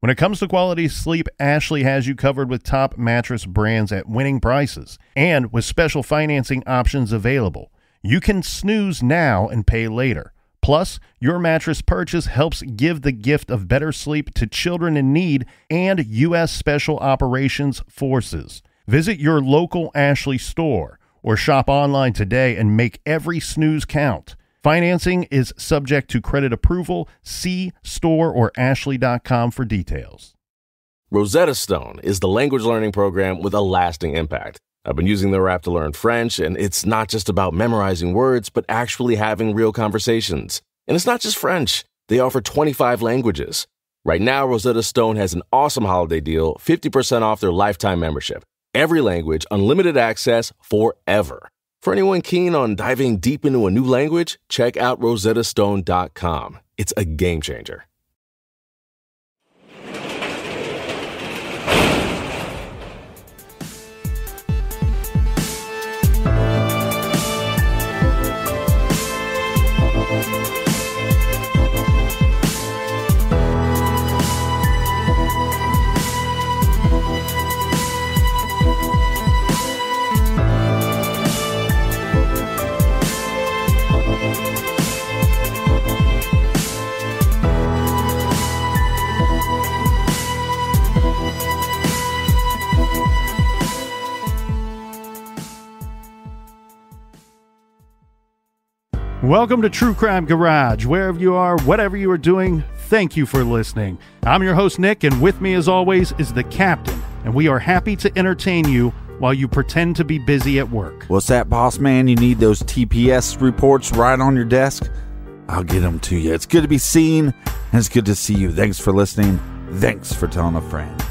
When it comes to quality sleep, Ashley has you covered with top mattress brands at winning prices and with special financing options available. You can snooze now and pay later. Plus, your mattress purchase helps give the gift of better sleep to children in need and U.S. Special Operations Forces. Visit your local Ashley store or shop online today and make every snooze count. Financing is subject to credit approval. See store or ashley.com for details. Rosetta Stone is the language learning program with a lasting impact. I've been using their app to learn French, and it's not just about memorizing words, but actually having real conversations. And it's not just French. They offer 25 languages. Right now, Rosetta Stone has an awesome holiday deal, 50% off their lifetime membership. Every language, unlimited access forever. For anyone keen on diving deep into a new language, check out rosettastone.com. It's a game changer. Welcome to True Crime Garage. Wherever you are, whatever you are doing, thank you for listening. I'm your host, Nick, and with me, as always, is the captain, and we are happy to entertain you while you pretend to be busy at work. What's that, boss man? You need those TPS reports right on your desk? I'll get them to you. It's good to be seen, and it's good to see you. Thanks for listening. Thanks for telling a friend.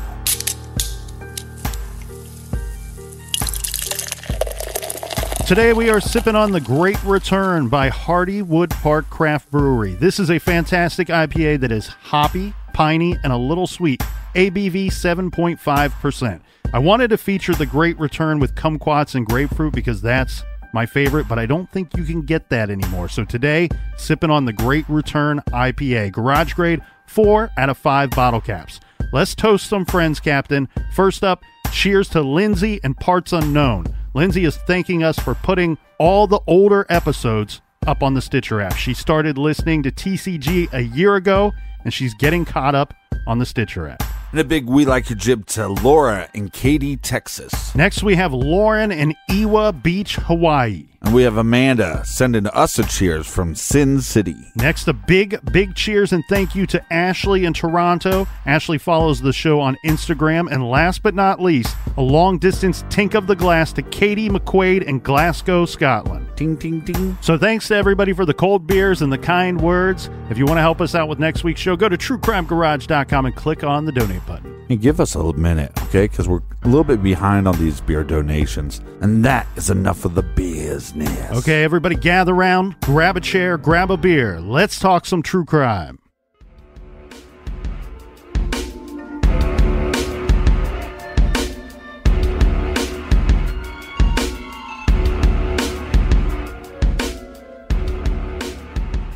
Today we are sipping on the Great Return by Hardywood Park Craft Brewery. This is a fantastic IPA that is hoppy, piney, and a little sweet. ABV 7.5%. I wanted to feature the Great Return with kumquats and grapefruit because that's my favorite, but I don't think you can get that anymore. So today, sipping on the Great Return IPA. Garage grade, 4 out of 5 bottle caps. Let's toast some friends, Captain. First up, cheers to Lindsay and Parts Unknown. Lindsay is thanking us for putting all the older episodes up on the Stitcher app. She started listening to TCG a year ago, and she's getting caught up on the Stitcher app. And a big we like your jib to Laura in Katy, Texas. Next, we have Lauren in Iwa Beach, Hawaii. And we have Amanda sending us a cheers from Sin City. Next, a big cheers and thank you to Ashley in Toronto. Ashley follows the show on Instagram. And last but not least, a long-distance tink of the glass to Katie McQuaid in Glasgow, Scotland. Ting, ting, ting. So thanks to everybody for the cold beers and the kind words. If you want to help us out with next week's show, go to truecrimegarage.com and click on the donate button. And give us a little minute, okay? Because we're a little bit behind on these beer donations. And that is enough of the business. Okay, everybody gather around, grab a chair, grab a beer. Let's talk some true crime.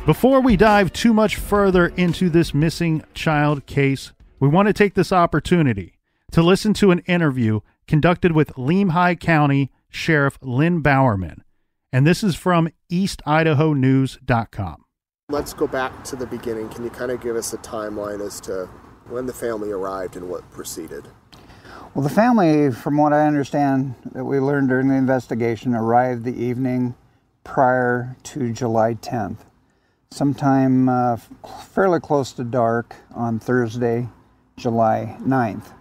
Before we dive too much further into this missing child case, we want to take this opportunity to listen to an interview conducted with Lemhi County Sheriff Lynn Bowerman. And this is from eastidahonews.com. Let's go back to the beginning. Can you kind of give us a timeline as to when the family arrived and what proceeded? Well, the family, from what I understand, that we learned during the investigation, arrived the evening prior to July 10th. Sometime fairly close to dark on Thursday, July 9th.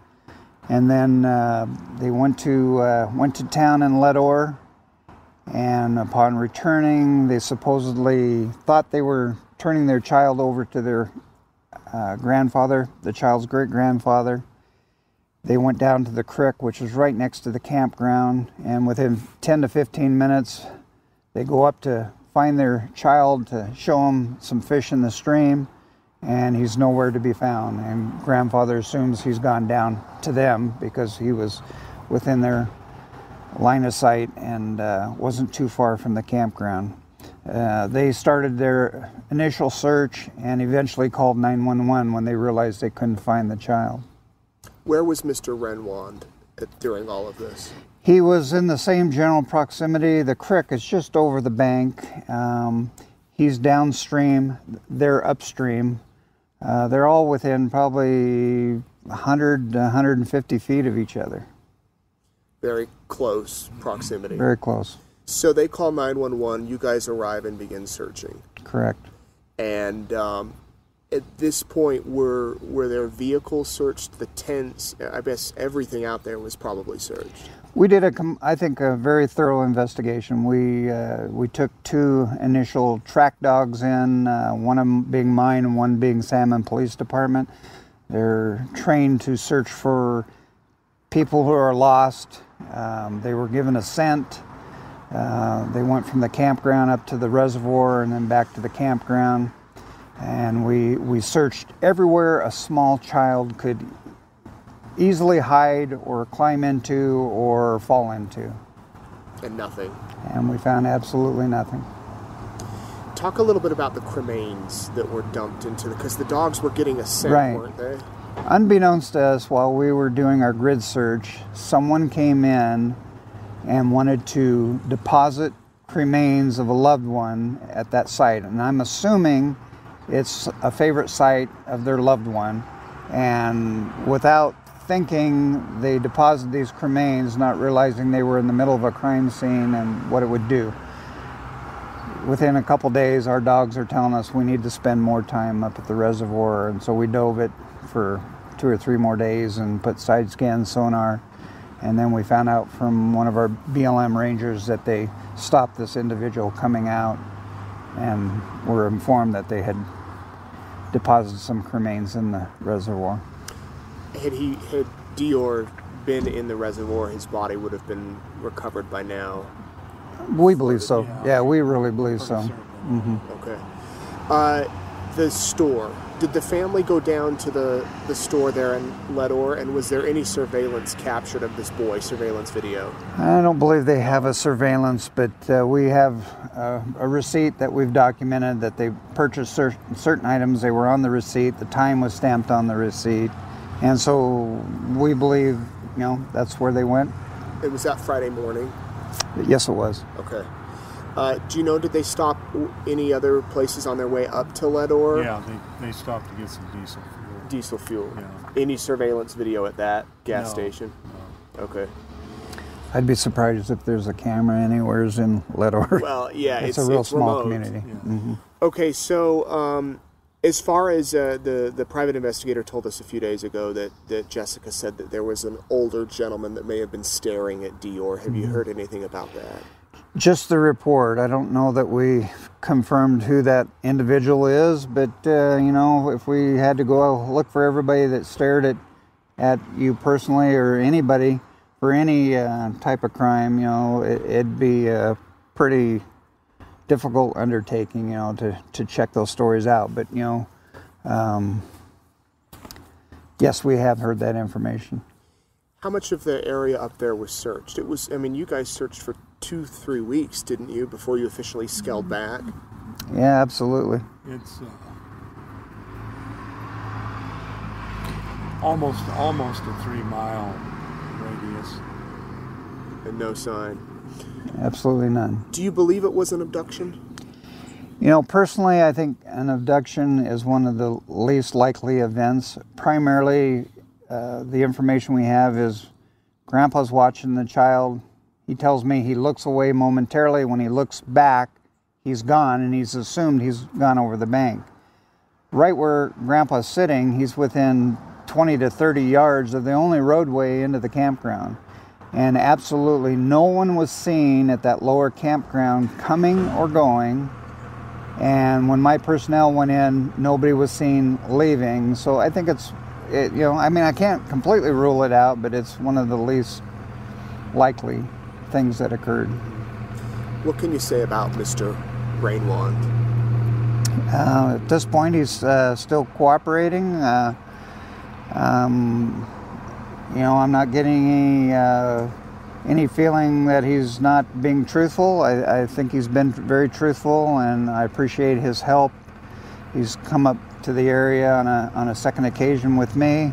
And then they went to town in Ledore, and upon returning, they supposedly thought they were turning their child over to their grandfather, the child's great-grandfather. They went down to the creek, which was right next to the campground, and within 10 to 15 minutes, they go up to find their child to show him some fish in the stream, and he's nowhere to be found. And grandfather assumes he's gone down to them because he was within their line of sight and wasn't too far from the campground. They started their initial search and eventually called 911 when they realized they couldn't find the child. Where was Mr. Renwand during all of this? He was in the same general proximity. The creek is just over the bank. He's downstream, they're upstream. They're all within probably 100 to 150 feet of each other. Very close proximity. Very close. So they call 911, you guys arrive and begin searching. Correct. And at this point, were their vehicles searched, the tents? I guess everything out there was probably searched. We did I think a very thorough investigation. We took 2 initial track dogs in, one of them being mine and one being Salmon Police Department. They're trained to search for people who are lost. They were given a scent. They went from the campground up to the reservoir and then back to the campground. And we searched everywhere a small child could easily hide or climb into or fall into. And nothing. And we found absolutely nothing. Talk a little bit about the cremains that were dumped into because the dogs were getting a scent, Right. weren't they? Unbeknownst to us, while we were doing our grid search, someone came in and wanted to deposit cremains of a loved one at that site. And I'm assuming it's a favorite site of their loved one. And without thinking, they deposited these cremains, not realizing they were in the middle of a crime scene and what it would do. Within a couple days, our dogs are telling us we need to spend more time up at the reservoir. And so we dove it for 2 or 3 more days and put side scan sonar. And then we found out from one of our BLM rangers that they stopped this individual coming out and were informed that they had deposited some cremains in the reservoir. Had DeOrr been in the reservoir, his body would have been recovered by now. We believe so. Yeah, we really believe so. Mm-hmm. Okay. The store. Did the family go down to the store there in DeOrr, and was there any surveillance captured of this boy, surveillance video? I don't believe they have a surveillance, but we have a receipt that we've documented that they purchased certain items. They were on the receipt. The time was stamped on the receipt. And so we believe, that's where they went. It was that Friday morning? Yes, it was. Okay. Do you know, did they stop any other places on their way up to DeOrr? Yeah, they stopped to get some diesel fuel. Diesel fuel. Yeah. Any surveillance video at that gas station? No. Okay. I'd be surprised if there's a camera anywhere in DeOrr. Well, yeah, it's a real small remote. community. Yeah. Mm-hmm. Okay, so as far as the private investigator told us a few days ago that Jessica said that there was an older gentleman that may have been staring at DeOrr. Have you heard anything about that? Just the report. I don't know that we confirmed who that individual is, but if we had to go look for everybody that stared at you personally or anybody for any type of crime, it'd be a pretty difficult undertaking, to check those stories out. But yes, we have heard that information. How much of the area up there was searched? It was. You guys searched for 2-3 weeks, didn't you, before you officially scaled back? Yeah, absolutely. It's almost a 3-mile radius. And no sign. Absolutely none. Do you believe it was an abduction? Personally, I think an abduction is one of the least likely events. Primarily, the information we have is Grandpa's watching the child. He tells me he looks away momentarily. When he looks back, he's gone, and he's assumed he's gone over the bank. Right where Grandpa's sitting, he's within 20 to 30 yards of the only roadway into the campground. And absolutely no one was seen at that lower campground coming or going. And when my personnel went in, nobody was seen leaving. So I think I can't completely rule it out, but it's one of the least likely things that occurred. What can you say about Mr. Renwand? At this point, he's still cooperating. I'm not getting any any feeling that he's not being truthful. I think he's been very truthful, and I appreciate his help. He's come up to the area on a second occasion with me,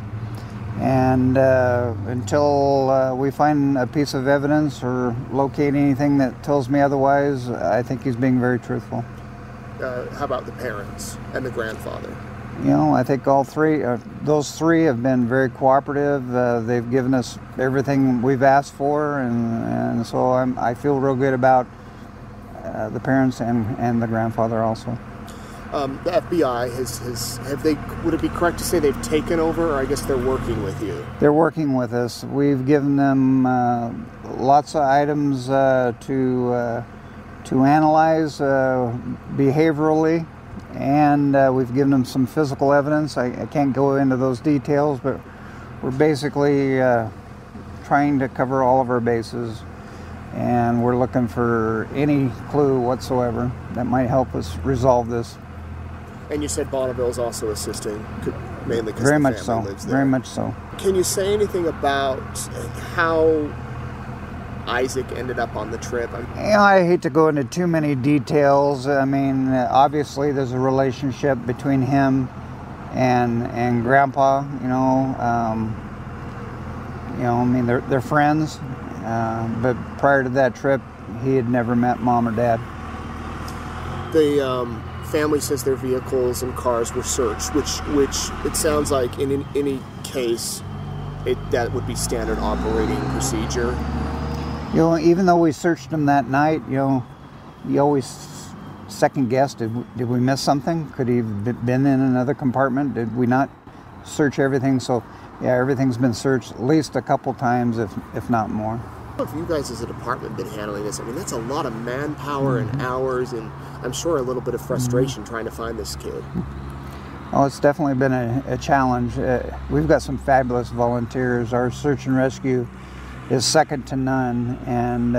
and until we find a piece of evidence or locate anything that tells me otherwise, I think he's being very truthful. How about the parents and the grandfather? You know, I think all three, those three have been very cooperative. They've given us everything we've asked for, and so I feel real good about the parents and the grandfather also. The FBI would it be correct to say they've taken over, or I guess they're working with you? They're working with us. We've given them lots of items to analyze behaviorally, and we've given them some physical evidence. I can't go into those details, but we're basically trying to cover all of our bases, and we're looking for any clue whatsoever that might help us resolve this. And you said Bonneville's also assisting, mainly because Very the much family so. lives there. Very much so. Can you say anything about how Isaac ended up on the trip? I hate to go into too many details. I mean, obviously there's a relationship between him and Grandpa. I mean, they're friends. But prior to that trip, he had never met Mom or Dad. The family says their vehicles and cars were searched, which it sounds like in any case, that would be standard operating procedure. Even though we searched them that night, you always second guess, did we miss something? Could he have been in another compartment? Did we not search everything? So, yeah, everything's been searched at least a couple times, if not more. If you guys as a department been handling this, I mean, that's a lot of manpower and hours, and I'm sure a little bit of frustration trying to find this kid. Oh, it's definitely been a challenge. We've got some fabulous volunteers. Our search and rescue is second to none, and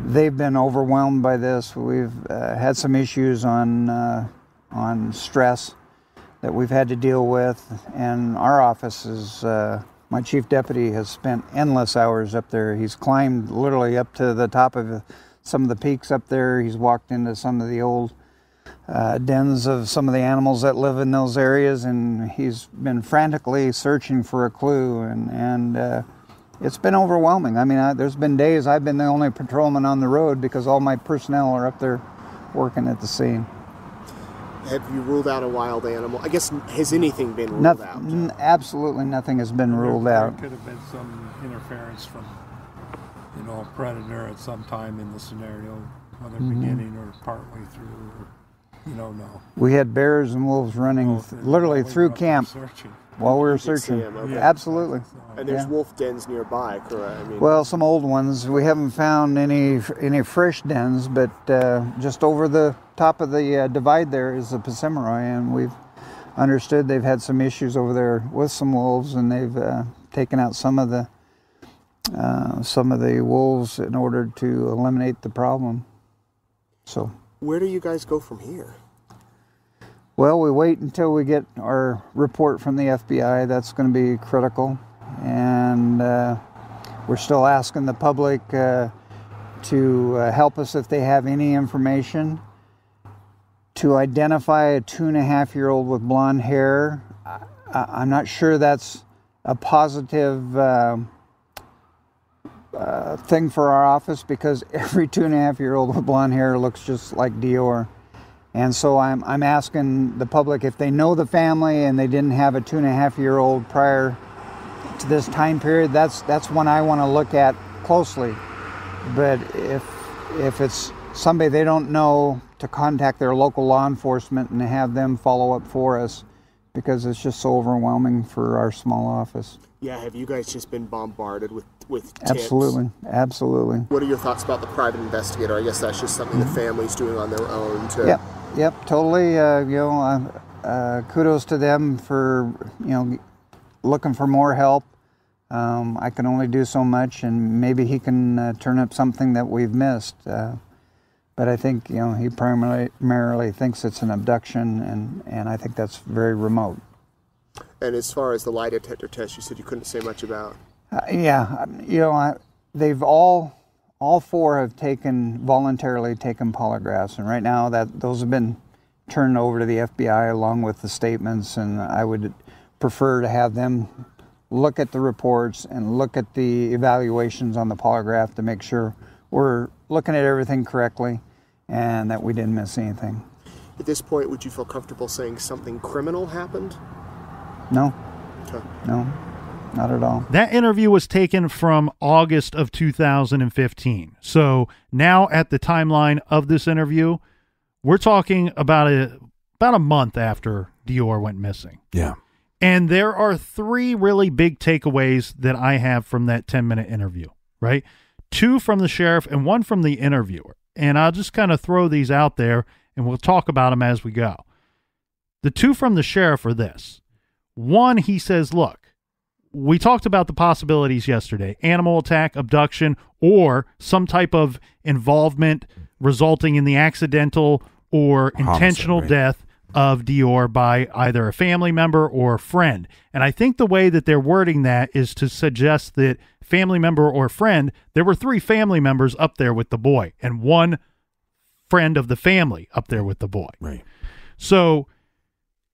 they've been overwhelmed by this. We've had some issues on stress that we've had to deal with, and our office is, my chief deputy has spent endless hours up there. He's climbed literally up to the top of some of the peaks up there. He's walked into some of the old dens of some of the animals that live in those areas, and he's been frantically searching for a clue, and it's been overwhelming. I mean, there's been days I've been the only patrolman on the road because all my personnel are up there working at the scene. Have you ruled out a wild animal? I guess, has anything been ruled out? Absolutely nothing has been ruled out. There could have been some interference from, a predator at some time in the scenario, whether beginning or partway through, or you don't know. We had bears and wolves running literally through camp Searching. while we were searching. Okay. Absolutely. And there's wolf dens nearby, correct? I mean, Well, some old ones. We haven't found any fresh dens, but just over the top of the divide there is the Persimmon, and we've understood they've had some issues over there with some wolves, and they've taken out some of the wolves in order to eliminate the problem. So, where do you guys go from here? well, we wait until we get our report from the FBI. That's going to be critical. And we're still asking the public to help us if they have any information to identify a 2.5-year-old with blonde hair. I'm not sure that's a positive thing for our office, because every 2.5-year-old with blonde hair looks just like DeOrr. And so I'm asking the public if they know the family and they didn't have a 2.5-year-old prior to this time period, that's one I want to look at closely. But if it's somebody they don't know, to contact their local law enforcement and have them follow up for us, because it's just so overwhelming for our small office. Yeah, have you guys just been bombarded with tips? Absolutely. What are your thoughts about the private investigator? I guess that's just something the family's doing on their own to... Yep, totally. Kudos to them for, looking for more help. I can only do so much, and maybe he can turn up something that we've missed. But I think, he primarily thinks it's an abduction, and I think that's very remote. And as far as the lie detector test, you said you couldn't say much about. they've all four have voluntarily taken polygraphs, and right now those have been turned over to the FBI along with the statements, and I would prefer to have them look at the reports and look at the evaluations on the polygraph to make sure we're looking at everything correctly and that we didn't miss anything. At this point, would you feel comfortable saying something criminal happened? No. Okay. No, not at all. That interview was taken from August of 2015. So now at the timeline of this interview, we're talking about a month after DeOrr went missing. Yeah. And there are three really big takeaways that I have from that 10-minute interview, right? 2 from the sheriff and 1 from the interviewer. And I'll just kind of throw these out there and we'll talk about them as we go. The 2 from the sheriff are this. 1, he says, look, we talked about the possibilities yesterday, animal attack, abduction, or some type of involvement resulting in the accidental or intentional Homicide, right? death of DeOrr by either a family member or a friend. And I think the way that they're wording that is to suggest that family member or friend, there were 3 family members up there with the boy and 1 friend of the family up there with the boy. Right. So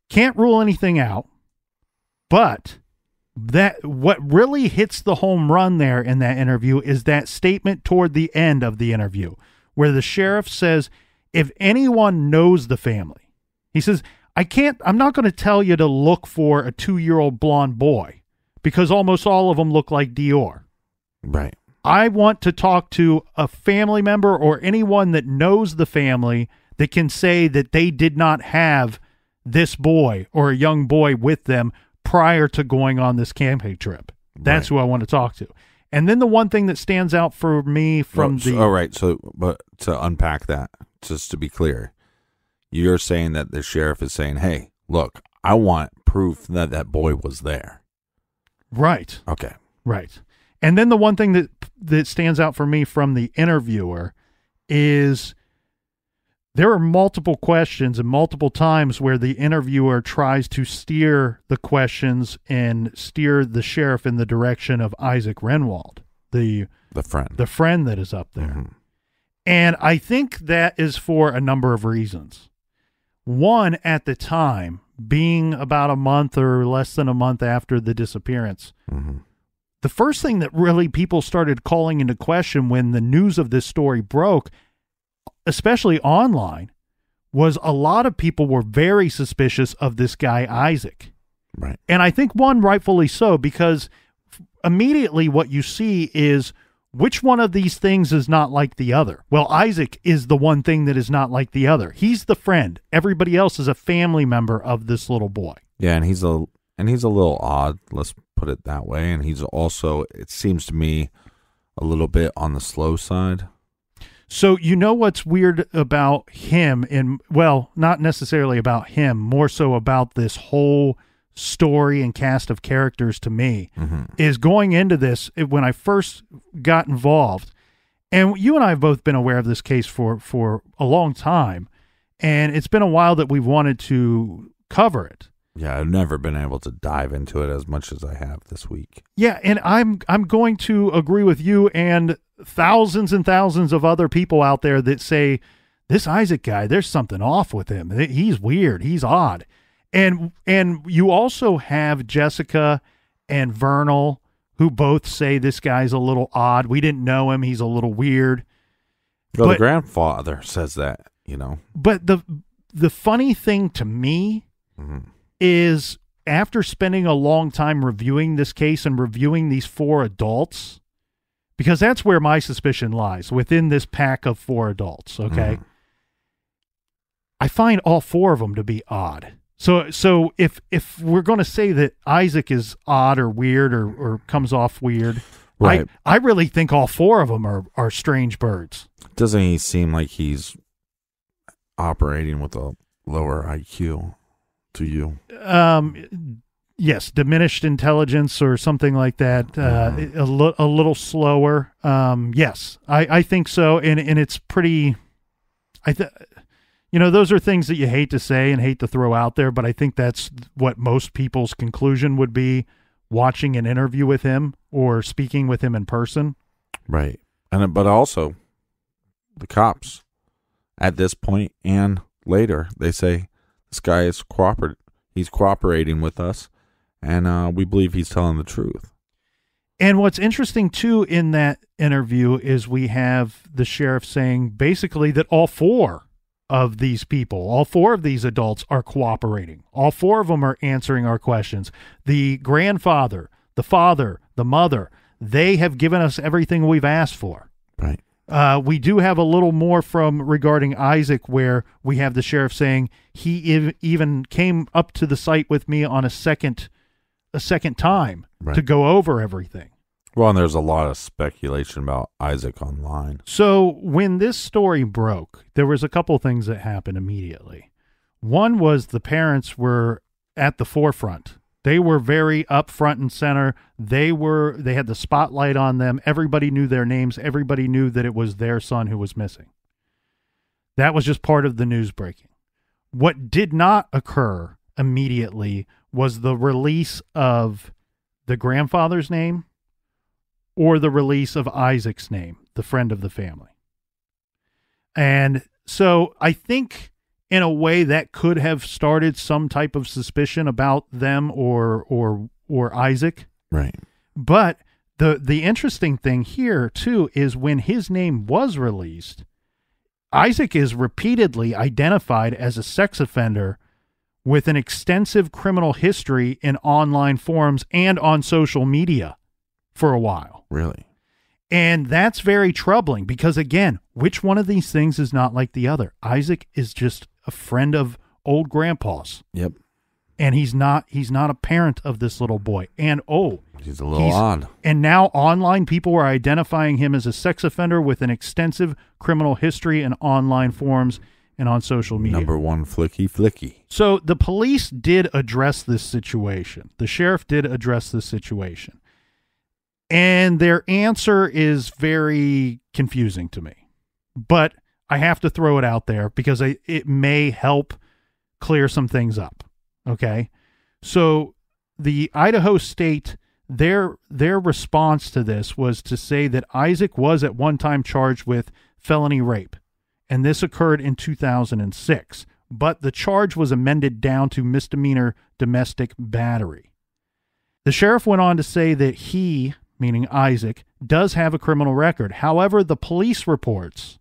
can't rule anything out, but that what really hits the home run there in that interview is that statement toward the end of the interview where the sheriff says, if anyone knows the family, he says, I'm not going to tell you to look for a 2-year-old blonde boy because almost all of them look like DeOrr. Right. I want to talk to a family member or anyone that knows the family that can say that they did not have this boy or a young boy with them prior to going on this camping trip. That's who I want to talk to. And then the one thing that stands out for me from all right. So, but to unpack that, just to be clear, you're saying that the sheriff is saying, hey, look, I want proof that that boy was there. Right. Okay. Right. And then the one thing that stands out for me from the interviewer is there are multiple questions and multiple times where the interviewer tries to steer the questions and steer the sheriff in the direction of Isaac Renwald, the friend that is up there. Mm-hmm. And I think that is for a number of reasons. One, at the time, being about a month or less than a month after the disappearance, mm-hmm. the first thing that really people started calling into question when the news of this story broke, especially online, was a lot of people were very suspicious of this guy, Isaac. Right. And I think one rightfully so, because immediately what you see is which one of these things is not like the other? Well, Isaac is the one thing that is not like the other. He's the friend. Everybody else is a family member of this little boy. Yeah, and he's a little odd, let's put it that way. And he's also, it seems to me, a little bit on the slow side. So you know what's weird about him, and well, not necessarily about him, more so about this whole story and cast of characters to me, mm-hmm. is going into this, when I first got involved, and you and I have both been aware of this case for a long time, and it's been a while that we've wanted to cover it. Yeah, I've never been able to dive into it as much as I have this week. Yeah, and I'm going to agree with you and thousands and thousands of other people out there that say, this Isaac guy, there's something off with him. He's weird. He's odd. And you also have Jessica and Vernal, who both say this guy's a little odd. We didn't know him. He's a little weird. Well, the grandfather says that, you know. But the funny thing to me mm-hmm. is after spending a long time reviewing this case and reviewing these 4 adults, because that's where my suspicion lies, within this pack of 4 adults, okay? Mm-hmm. I find all 4 of them to be odd. So if we're going to say that Isaac is odd or weird or comes off weird, right. I really think all 4 of them are strange birds. Doesn't he seem like he's operating with a lower IQ to you? Yes, diminished intelligence or something like that. A little slower. Yes, I think so. And it's pretty, those are things that you hate to say and hate to throw out there, but I think that's what most people's conclusion would be watching an interview with him or speaking with him in person. Right. But also, the cops, at this point and later, they say, this guy is he's cooperating with us, and we believe he's telling the truth. And what's interesting, too, in that interview is we have the sheriff saying basically that all four of these people, all four of these adults are cooperating. All four of them are answering our questions. The grandfather, the father, the mother, they have given us everything we've asked for. Right. We do have a little more from regarding Isaac, where we have the sheriff saying he even came up to the site with me on a second time to go over everything. Well, and there's a lot of speculation about Isaac online. So when this story broke, there was a couple things that happened immediately. One was the parents were at the forefront. They were very up front and center. They had the spotlight on them. Everybody knew their names. Everybody knew that it was their son who was missing. That was just part of the news breaking. What did not occur immediately was the release of the grandfather's name or the release of Isaac's name, the friend of the family. And so I think in a way that could have started some type of suspicion about them or Isaac. Right. But the interesting thing here too is when his name was released, Isaac is repeatedly identified as a sex offender with an extensive criminal history in online forums and on social media for a while. Really? And that's very troubling because, again, which one of these things is not like the other? Isaac is just a friend of old grandpa's. Yep. And he's not a parent of this little boy. And he's a little odd. And now online people are identifying him as a sex offender with an extensive criminal history in online forums and on social media. Number one flicky. So the police did address this situation. The sheriff did address this situation. And their answer is very confusing to me. But I have to throw it out there because it may help clear some things up. Okay? So the Idaho State, their response to this was to say that Isaac was at one time charged with felony rape. And this occurred in 2006. But the charge was amended down to misdemeanor domestic battery. The sheriff went on to say that he, meaning Isaac, does have a criminal record. However, the police reports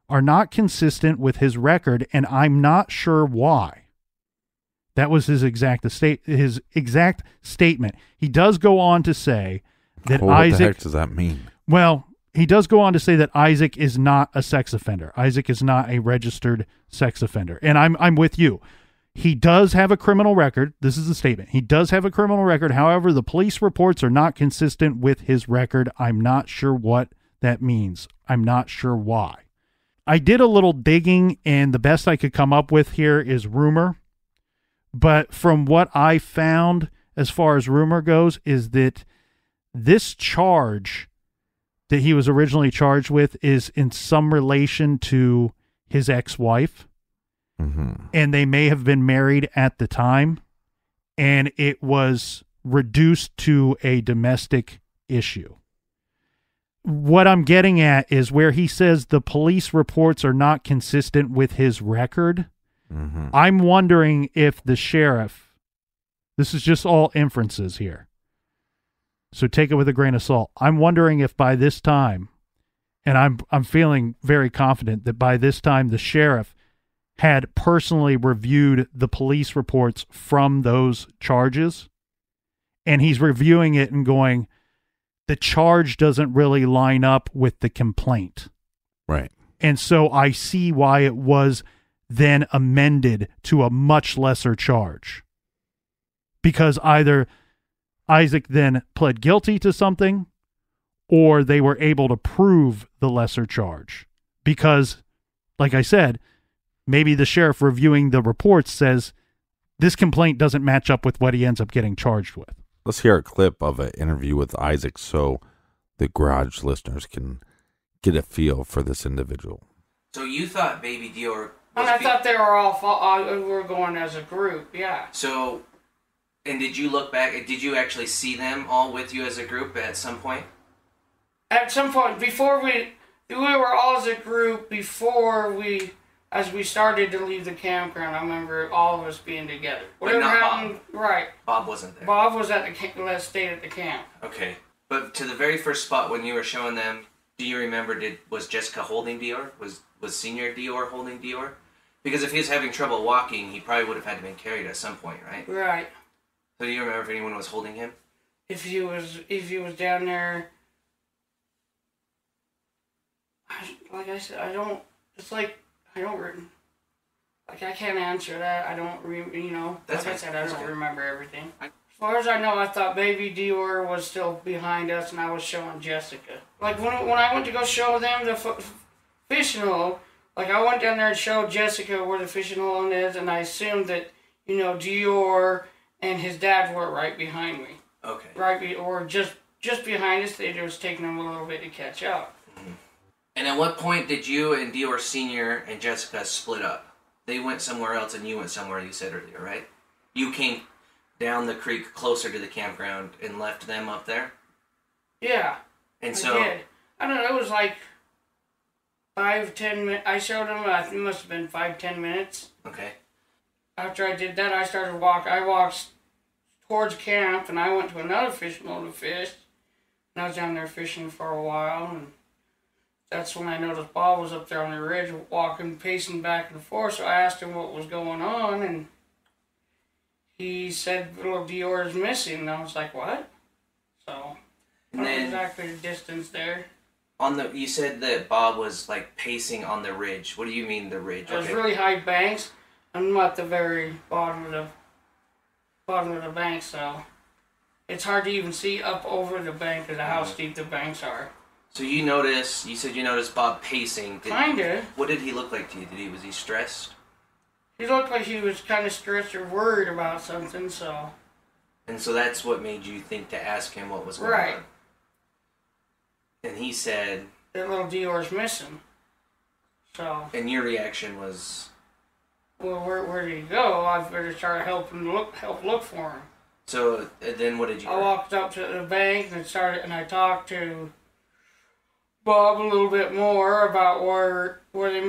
are not consistent with his record, and I'm not sure why. That was his exact statement. He does go on to say that Isaac... What the heck does that mean? Well, he does go on to say that Isaac is not a sex offender. Isaac is not a registered sex offender. And I'm with you. He does have a criminal record. This is the statement. He does have a criminal record. However, the police reports are not consistent with his record. I'm not sure what that means. I'm not sure why. I did a little digging, and the best I could come up with here is rumor. But from what I found, as far as rumor goes, is that this charge that he was originally charged with is in some relation to his ex-wife. Mm-hmm. And they may have been married at the time, and it was reduced to a domestic issue. What I'm getting at is where he says the police reports are not consistent with his record. Mm-hmm. I'm wondering if the sheriff, this is just all inferences here, so take it with a grain of salt. I'm wondering if by this time, and I'm feeling very confident that by this time the sheriff had personally reviewed the police reports from those charges, and he's reviewing it and going, the charge doesn't really line up with the complaint. Right. And so I see why it was then amended to a much lesser charge. Because either Isaac then pled guilty to something, or they were able to prove the lesser charge. Because, like I said, maybe the sheriff reviewing the reports says this complaint doesn't match up with what he ends up getting charged with. Let's hear a clip of an interview with Isaac so the garage listeners can get a feel for this individual. So you thought Baby DeOrr... I thought they were all were going as a group, yeah. So, and did you look back, did you actually see them all with you as a group at some point? at some point before we were all as a group as we started to leave the campground. I remember all of us being together. But not Bob. Right. Bob wasn't there. Bob was at stayed at the camp. Okay. But to the very first spot when you were showing them, do you remember, was Jessica holding DeOrr? Was Senior DeOrr holding DeOrr? Because if he was having trouble walking, he probably would have had to be carried at some point, right? Right. So do you remember if anyone was holding him? If he was down there, like I said, I don't I can't answer that. I don't, That's like I said, I don't good. remember everything. As far as I know, I thought baby DeOrr was still behind us, and I was showing Jessica. Like, when I went to go show them the fishing hole, like, I went down there and showed Jessica where the fishing hole is, and I assumed that, DeOrr and his dad were right behind me. Okay. Or just behind us. They was taking them a little bit to catch up. Mm-hmm. And at what point did you and DeOrr Sr. and Jessica split up? They went somewhere else and you went somewhere, you said earlier, right? You came down the creek closer to the campground and left them up there? Yeah. And so... I did. I don't know, it was like 5-10 minutes. I showed them, I think it must have been 5-10 minutes. Okay. After I did that, I started walking. I walked towards camp, and I went to another fishing hole to fish. And I was down there fishing for a while, and that's when I noticed Bob was up there on the ridge walking, pacing back and forth. So I asked him what was going on, and he said little DeOrr is missing. And I was like, what? So, not exactly the distance there. You said that Bob was like pacing on the ridge. What do you mean the ridge? There's really high banks. I'm at the very bottom of the bank, so it's hard to even see up over the bank because of how steep the banks are. So you said you noticed Bob pacing. Kinda. What did he look like to you? Was he stressed? He looked like he was kind of stressed or worried about something, so. And so that's what made you think to ask him what was going right. on. And he said... that little DeOrr's missing. So. And your reaction was... well, where did he go? I better start help look for him. So then what did you do? I walked up to the bank and I talked to Bob a little bit more about where he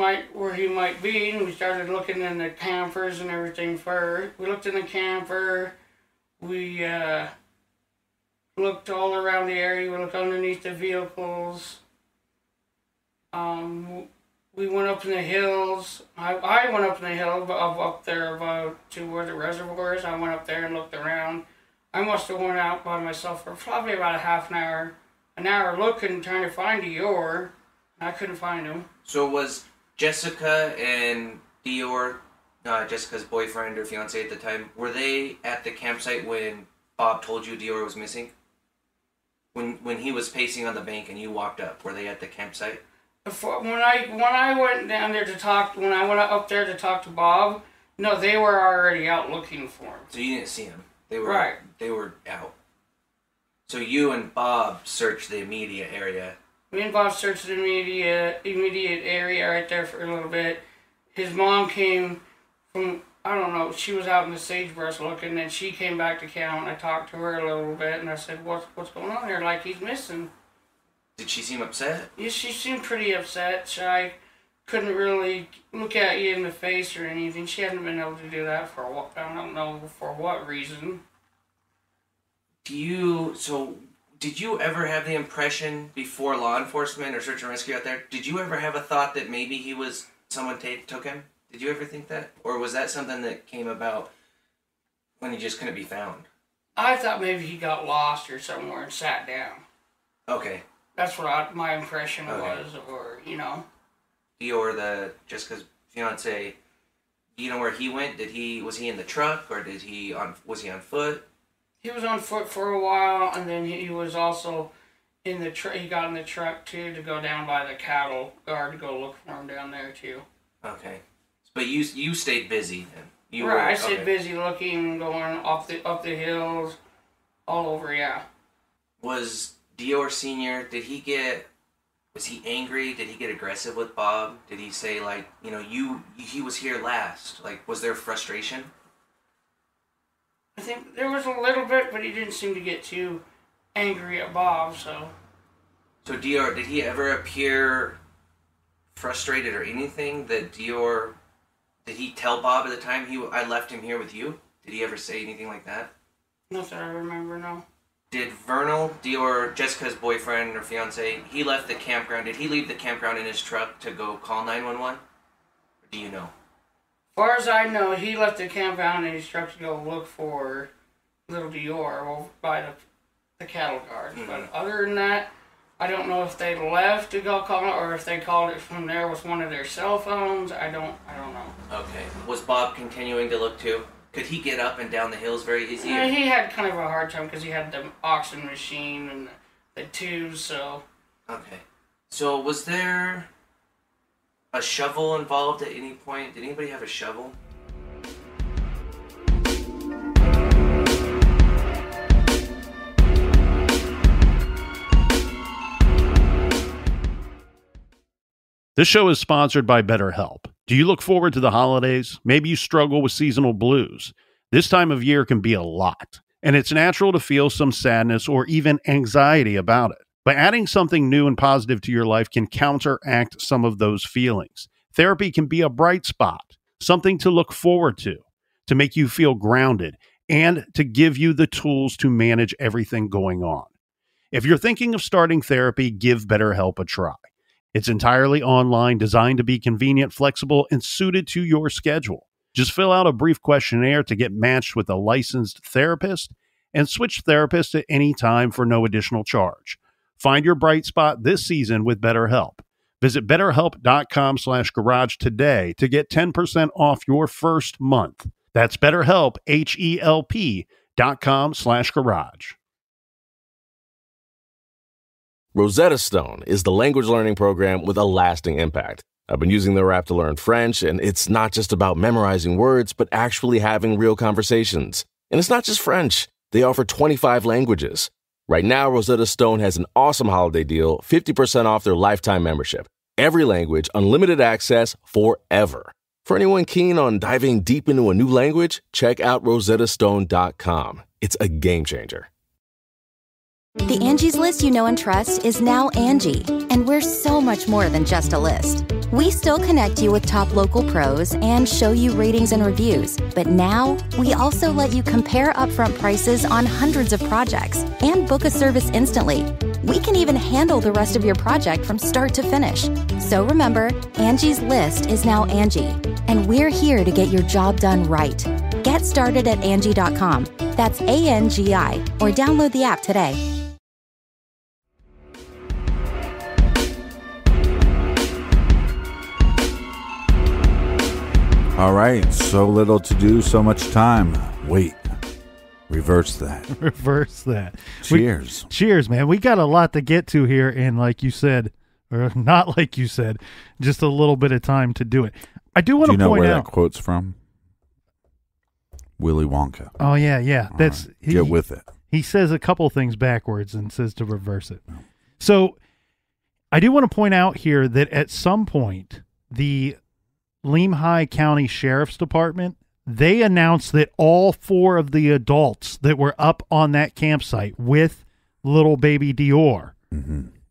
might be, and we started looking in the campers and everything first. We looked in the camper. We looked all around the area. We looked underneath the vehicles. We went up in the hills. I went up in the hills, up there to where the reservoir is. I went up there and looked around. I must have went out by myself for probably about a half an hour looking, trying to find DeOrr. I couldn't find him. So was Jessica and DeOrr, Jessica's boyfriend or fiance at the time, were they at the campsite when Bob told you DeOrr was missing? When he was pacing on the bank and you walked up, were they at the campsite? When I went down there when I went up there to talk to Bob, no, they were already out looking for him. So you didn't see him. They were right. They were out. So you and Bob searched the immediate area. Me and Bob searched the immediate area right there for a little bit. His mom came from, I don't know, she was out in the sagebrush looking, and she came back to camp, and I talked to her a little bit, and I said, what's going on here? Like, he's missing. Did she seem upset? Yeah, she seemed pretty upset. I couldn't really look at you in the face or anything. She hasn't been able to do that for a while. I don't know for what reason. Did you ever have the impression before law enforcement or search and rescue out there, did you ever have a thought that maybe someone took him? Did you ever think that? Or was that something that came about when he just couldn't be found? I thought maybe he got lost or somewhere and sat down. Okay. That's what my impression was, or, DeOrr, Jessica's fiance, you know where he went? Was he in the truck, or was he on foot? He was on foot for a while, and then he was also in the truck. He got in the truck, too, to go down by the cattle guard to go look for him down there, too. Okay. But you stayed busy then? I stayed busy looking, going up the hills, all over, yeah. Was DeOrr Sr., was he angry? Did he get aggressive with Bob? Did he say, like, he was here last? Like, was there frustration? I think there was a little bit, but he didn't seem to get too angry at Bob, so. So DeOrr, did he ever appear frustrated or anything that DeOrr, did he tell Bob at the time I left him here with you? Did he ever say anything like that? Not that I remember, no. Did Vernal, DeOrr, Jessica's boyfriend or fiance, he left the campground, did he leave the campground in his truck to go call 911? Or do you know? As far as I know, he left the campground in his truck to go look for little DeOrr over by the cattle guard. Mm-hmm. But other than that, I don't know if they left to go call it or if they called it from there with one of their cell phones. I don't know. Okay. Was Bob continuing to look too? Could he get up and down the hills very easy? Yeah, he had kind of a hard time because he had the oxygen machine and the tubes, so... Okay. So was there a shovel involved at any point? Did anybody have a shovel? This show is sponsored by BetterHelp. Do you look forward to the holidays? Maybe you struggle with seasonal blues. This time of year can be a lot, and it's natural to feel some sadness or even anxiety about it. But adding something new and positive to your life can counteract some of those feelings. Therapy can be a bright spot, something to look forward to make you feel grounded, and to give you the tools to manage everything going on. If you're thinking of starting therapy, give BetterHelp a try. It's entirely online, designed to be convenient, flexible, and suited to your schedule. Just fill out a brief questionnaire to get matched with a licensed therapist and switch therapists at any time for no additional charge. Find your bright spot this season with BetterHelp. Visit BetterHelp.com/garage today to get 10% off your first month. That's BetterHelp, HELP.com/garage. Rosetta Stone is the language learning program with a lasting impact. I've been using their app to learn French, and it's not just about memorizing words, but actually having real conversations. And it's not just French. They offer 25 languages. Right now, Rosetta Stone has an awesome holiday deal, 50% off their lifetime membership. Every language, unlimited access forever. For anyone keen on diving deep into a new language, check out rosettastone.com. It's a game changer. The Angie's List you know and trust is now Angie, and we're so much more than just a list. We still connect you with top local pros and show you ratings and reviews, but now we also let you compare upfront prices on hundreds of projects and book a service instantly. We can even handle the rest of your project from start to finish. So remember, Angie's List is now Angie, and we're here to get your job done right. Get started at Angie.com. That's ANGI, or download the app today. All right, so little to do, so much time. Wait, reverse that. Reverse that. Cheers. Cheers, man. We got a lot to get to here, and like you said, or not like you said, just a little bit of time to do it. I do want to point out. Do you know where that quote's from? Willy Wonka. Oh, yeah. That's right. Get with it. He says a couple things backwards and says to reverse it. So I do want to point out here that at some point, the Lemhi County Sheriff's Department, they announced that all 4 of the adults that were up on that campsite with little baby DeOrr,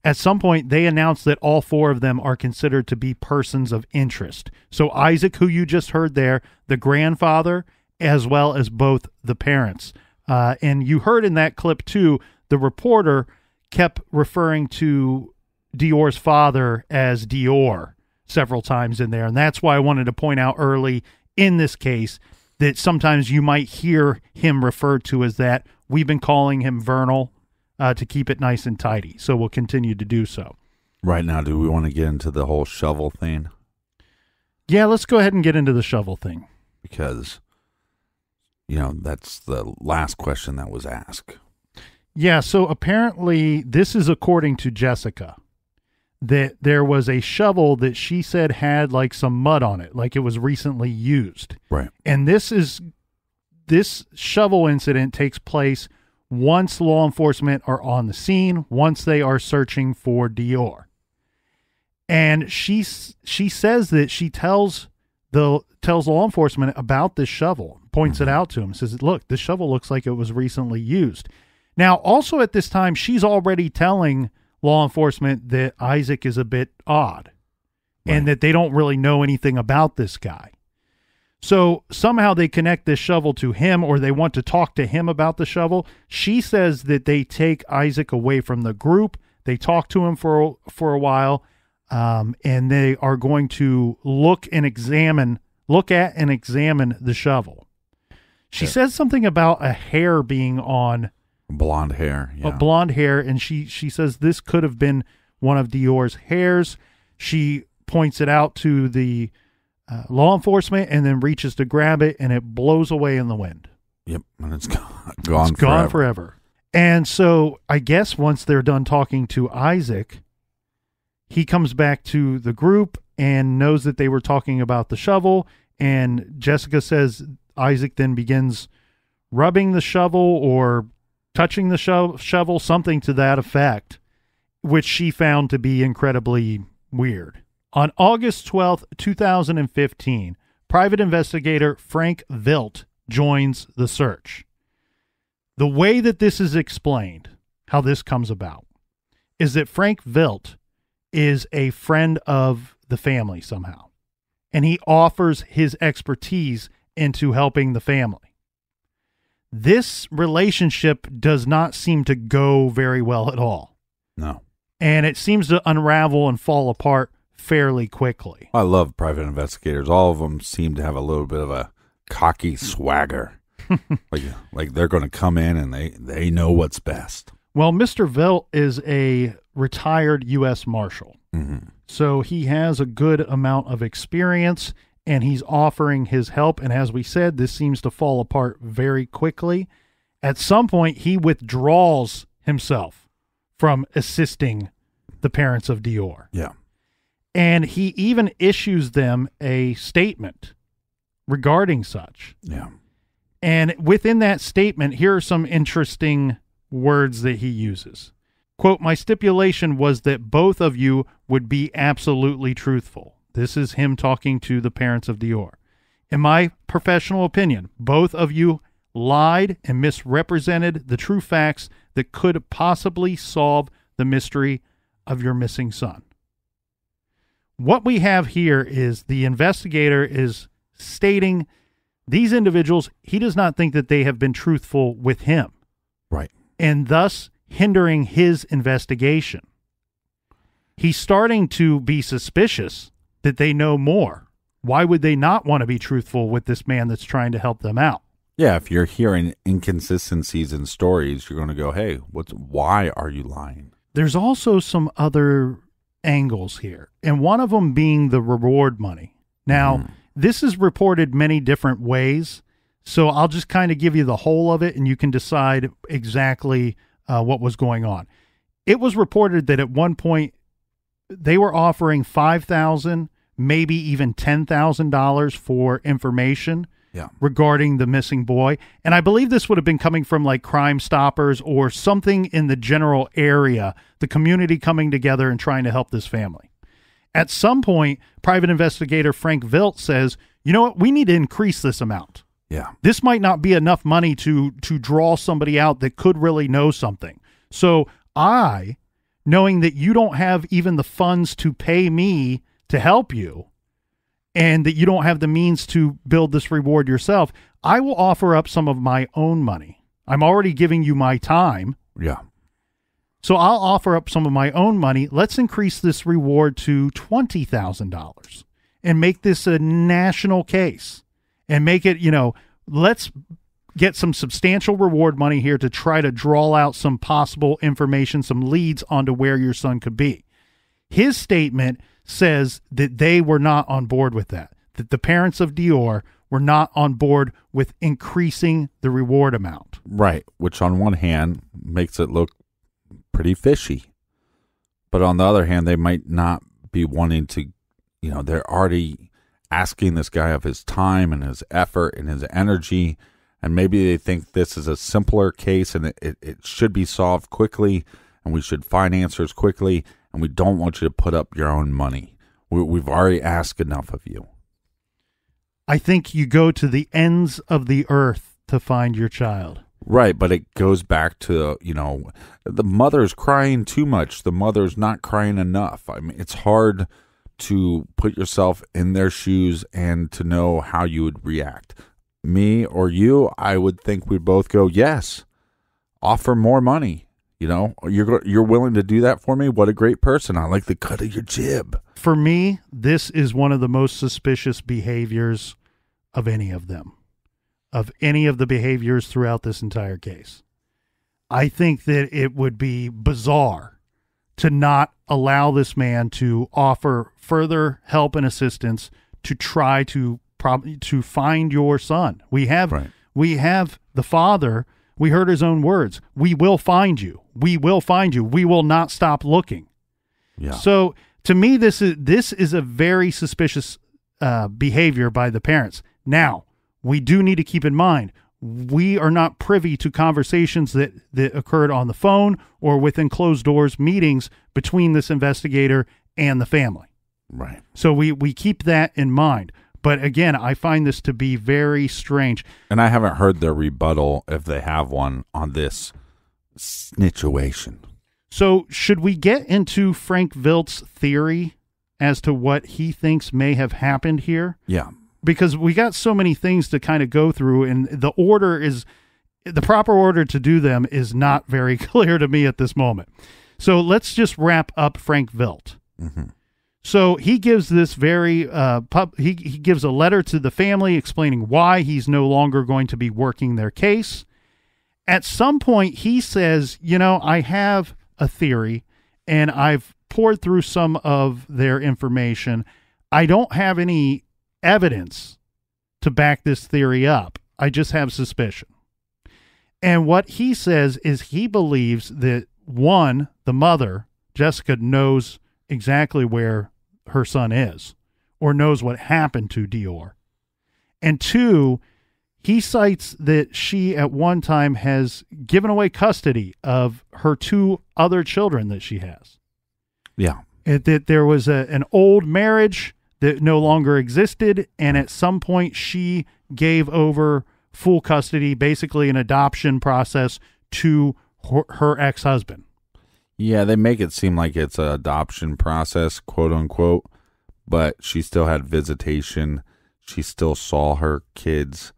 at some point they announced that all 4 of them are considered to be persons of interest. So Isaac, who you just heard there, the grandfather, as well as both the parents. And you heard in that clip too, the reporter kept referring to DeOrr's father as DeOrr several times in there. And that's why I wanted to point out early in this case that sometimes you might hear him referred to as that. We've been calling him Vernal to keep it nice and tidy. So we'll continue to do so. Right now, do we want to get into the whole shovel thing? Yeah, let's go ahead and get into the shovel thing. Because, you know, that's the last question that was asked. Yeah, so apparently this is according to Jessica, that there was a shovel that she said had like some mud on it, like it was recently used. Right. And this shovel incident takes place once law enforcement are on the scene, once they are searching for DeOrr. And she says that she tells law enforcement about this shovel, points it out to him, says, look, this shovel looks like it was recently used. Now, also at this time, she's already telling law enforcement that Isaac is a bit odd and that they don't really know anything about this guy. So somehow they connect this shovel to him, or they want to talk to him about the shovel. She says that they take Isaac away from the group. They talk to him for a while, and they are going to look at and examine the shovel. She says something about a hair being on blonde hair, blonde hair, and she says this could have been one of DeOrr's hairs. She points it out to the law enforcement and then reaches to grab it, and it blows away in the wind. Yep, and it's gone. It's gone forever. And so I guess once they're done talking to Isaac, he comes back to the group and knows that they were talking about the shovel. And Jessica says Isaac then begins rubbing the shovel or touching the shovel, something to that effect, which she found to be incredibly weird. On August 12th, 2015, private investigator Frank Vilt joins the search. The way that this is explained, how this comes about, is that Frank Vilt is a friend of the family somehow, and he offers his expertise into helping the family. This relationship does not seem to go very well at all. No. And it seems to unravel and fall apart fairly quickly. I love private investigators. All of them seem to have a little bit of a cocky swagger. like they're going to come in and they know what's best. Well, Mr. Vilt is a retired U.S. Marshal. Mm-hmm. So he has a good amount of experience, and he's offering his help. And as we said, this seems to fall apart very quickly. At some point, he withdraws himself from assisting the parents of DeOrr. Yeah. And he even issues them a statement regarding such. Yeah. And within that statement, here are some interesting words that he uses. Quote, "My stipulation was that both of you would be absolutely truthful." This is him talking to the parents of DeOrr. "In my professional opinion, both of you lied and misrepresented the true facts that could possibly solve the mystery of your missing son." What we have here is the investigator is stating these individuals, he does not think that they have been truthful with him. Right. And thus hindering his investigation. He's starting to be suspicious that they know more. Why would they not want to be truthful with this man that's trying to help them out? Yeah, if you're hearing inconsistencies in stories, you're going to go, hey, why are you lying? There's also some other angles here, and one of them being the reward money. Now, this is reported many different ways, so I'll just kind of give you the whole of it, and you can decide exactly what was going on. It was reported that at one point they were offering $5,000, maybe even $10,000 for information regarding the missing boy. And I believe this would have been coming from like Crime Stoppers or something in the general area, the community coming together and trying to help this family. At some point, private investigator Frank Vilt says, you know what, we need to increase this amount. Yeah. This might not be enough money to draw somebody out that could really know something. So I, knowing that you don't have even the funds to pay me to help you, and that you don't have the means to build this reward yourself, I will offer up some of my own money. I'm already giving you my time. Yeah. So I'll offer up some of my own money. Let's increase this reward to $20,000 and make this a national case and make it, let's get some substantial reward money here to try to draw out some possible information, some leads onto where your son could be. His statement says that they were not on board with that the parents of DeOrr were not on board with increasing the reward amount. Right, which on one hand makes it look pretty fishy. But on the other hand, they might not be wanting to, they're already asking this guy of his time and his effort and his energy, and maybe they think this is a simpler case and it should be solved quickly and we should find answers quickly, and we don't want you to put up your own money. We've already asked enough of you. I think you go to the ends of the earth to find your child. Right, but it goes back to, the mother's crying too much. The mother's not crying enough. I mean, it's hard to put yourself in their shoes and to know how you would react. Me or you, I would think we'd both go, yes, offer more money. You're willing to do that for me? What a great person. I like the cut of your jib. For me, this is one of the most suspicious behaviors of any of them, of any of the behaviors throughout this entire case. I think that it would be bizarre to not allow this man to offer further help and assistance to try to find your son. We have the father. We heard his own words. We will find you. We will find you. We will not stop looking. Yeah. So to me, this is a very suspicious behavior by the parents. Now, we do need to keep in mind, we are not privy to conversations that occurred on the phone or within closed doors meetings between this investigator and the family. Right. So we keep that in mind. But again, I find this to be very strange. And I haven't heard their rebuttal, if they have one, on this situation. So should we get into Frank Vilt's theory as to what he thinks may have happened here? Yeah. Because we got so many things to kind of go through, and the proper order to do them is not very clear to me at this moment. So let's just wrap up Frank Vilt. Mm-hmm. So he gives this he gives a letter to the family explaining why he's no longer going to be working their case. At some point, he says, I have a theory, and I've poured through some of their information. I don't have any evidence to back this theory up. I just have suspicion. And what he says is he believes that, one, the mother, Jessica, knows exactly where her son is or knows what happened to DeOrr. And two, he cites that she at one time has given away custody of her two other children that she has. Yeah. That there was an old marriage that no longer existed, and at some point she gave over full custody, basically an adoption process, to her ex-husband. Yeah, they make it seem like it's an adoption process, quote unquote, but she still had visitation. She still saw her kids.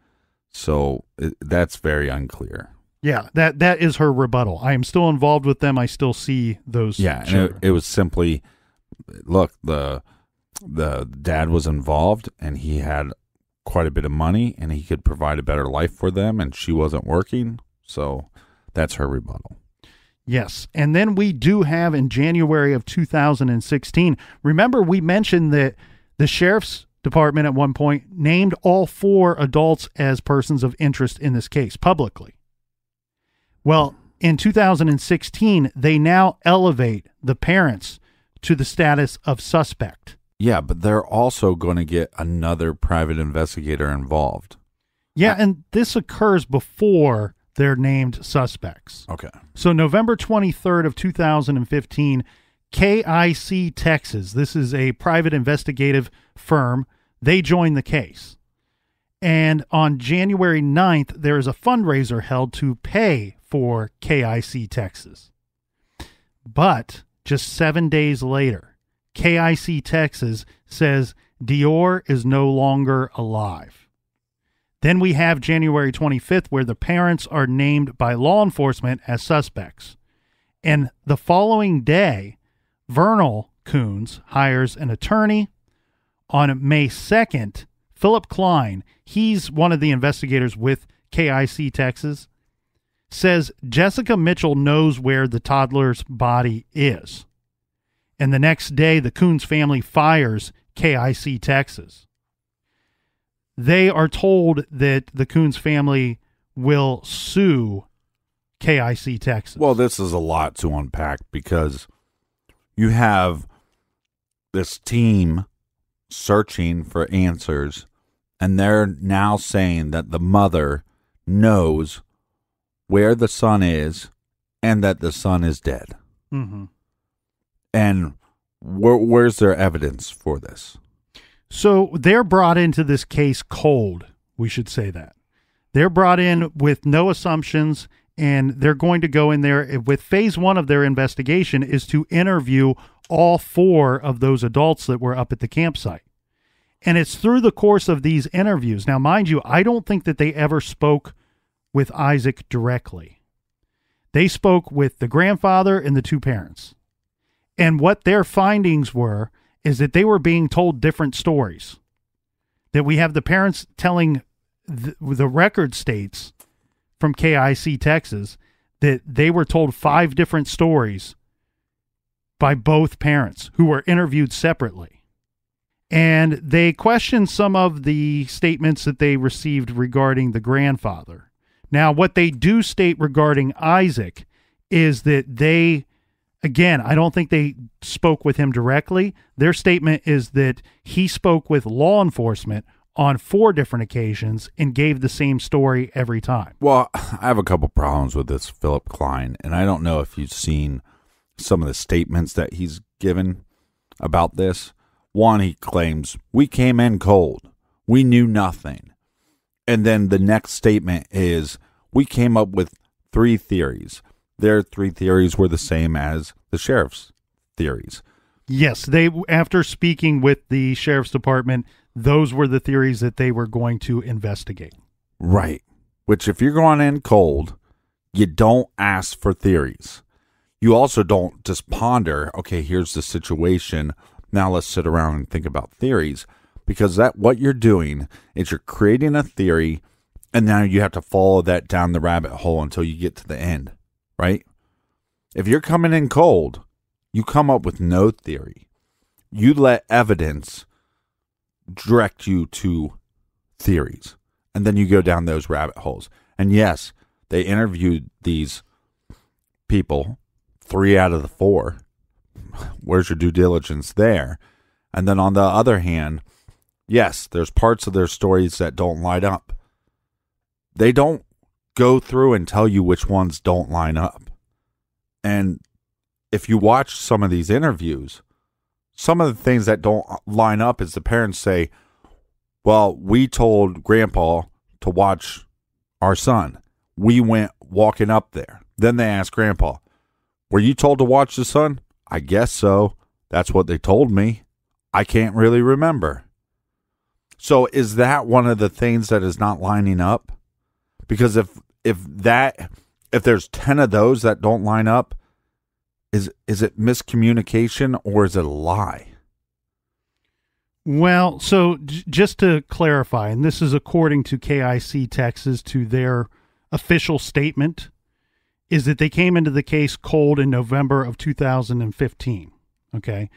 So that's very unclear. Yeah, that is her rebuttal. I am still involved with them. I still see those. Yeah, and it was simply, look, the dad was involved, and he had quite a bit of money, and he could provide a better life for them, and she wasn't working. So that's her rebuttal. Yes. And then we do have in January of 2016, remember we mentioned that the sheriff's department at one point named all 4 adults as persons of interest in this case publicly. Well, in 2016, they now elevate the parents to the status of suspect. Yeah, but they're also going to get another private investigator involved. Yeah, and this occurs before they're named suspects. Okay. So November 23rd of 2015, KIC Texas, this is a private investigative firm, they join the case. And on January 9th, there is a fundraiser held to pay for KIC Texas. But just 7 days later, KIC Texas says DeOrr is no longer alive. Then we have January 25th, where the parents are named by law enforcement as suspects. And the following day, DeOrr Kunz hires an attorney. On May 2nd, Philip Klein, he's one of the investigators with KIC Texas, says Jessica Mitchell knows where the toddler's body is. And the next day, the Kunz family fires KIC Texas. They are told that the Kunz family will sue KIC Texas. Well, this is a lot to unpack because you have this team searching for answers, and they're now saying that the mother knows where the son is and that the son is dead. Mm-hmm. And where's their evidence for this? So they're brought into this case cold, we should say that. They're brought in with no assumptions, and they're going to go in there with phase one of their investigation is to interview all 4 of those adults that were up at the campsite. And it's through the course of these interviews. Now, mind you, I don't think that they ever spoke with Isaac directly. They spoke with the grandfather and the 2 parents. And what their findings were is that they were being told different stories. That we have the parents telling the record states from KIC Texas that they were told 5 different stories by both parents who were interviewed separately. And they questioned some of the statements that they received regarding the grandfather. Now, what they do state regarding Isaac is that they, again, I don't think they spoke with him directly. Their statement is that he spoke with law enforcement on 4 different occasions and gave the same story every time. Well, I have a couple problems with this Philip Klein, and I don't know if you've seen some of the statements that he's given about this. One, he claims, we came in cold. We knew nothing. And then the next statement is, we came up with 3 theories. Their 3 theories were the same as the sheriff's theories. Yes, they, after speaking with the sheriff's department, those were the theories that they were going to investigate. Right. Which, if you're going in cold, you don't ask for theories. You also don't just ponder, okay, here's the situation. Now let's sit around and think about theories. Because that what you're doing is you're creating a theory, and now you have to follow that down the rabbit hole until you get to the end. Right? If you're coming in cold, you come up with no theory. You let evidence direct you to theories. And then you go down those rabbit holes. And yes, they interviewed these people, 3 out of the 4. Where's your due diligence there? And then on the other hand, yes, there's parts of their stories that don't line up. They don't go through and tell you which ones don't line up. And if you watch some of these interviews, some of the things that don't line up is the parents say, well, we told Grandpa to watch our son. We went walking up there. Then they asked Grandpa, were you told to watch the son? I guess so. That's what they told me. I can't really remember. So is that one of the things that is not lining up? Because if there's 10 of those that don't line up, is it miscommunication or is it a lie? Well, so just to clarify, and this is according to KIC Texas, to their official statement, is that they came into the case cold in November of 2015. Okay.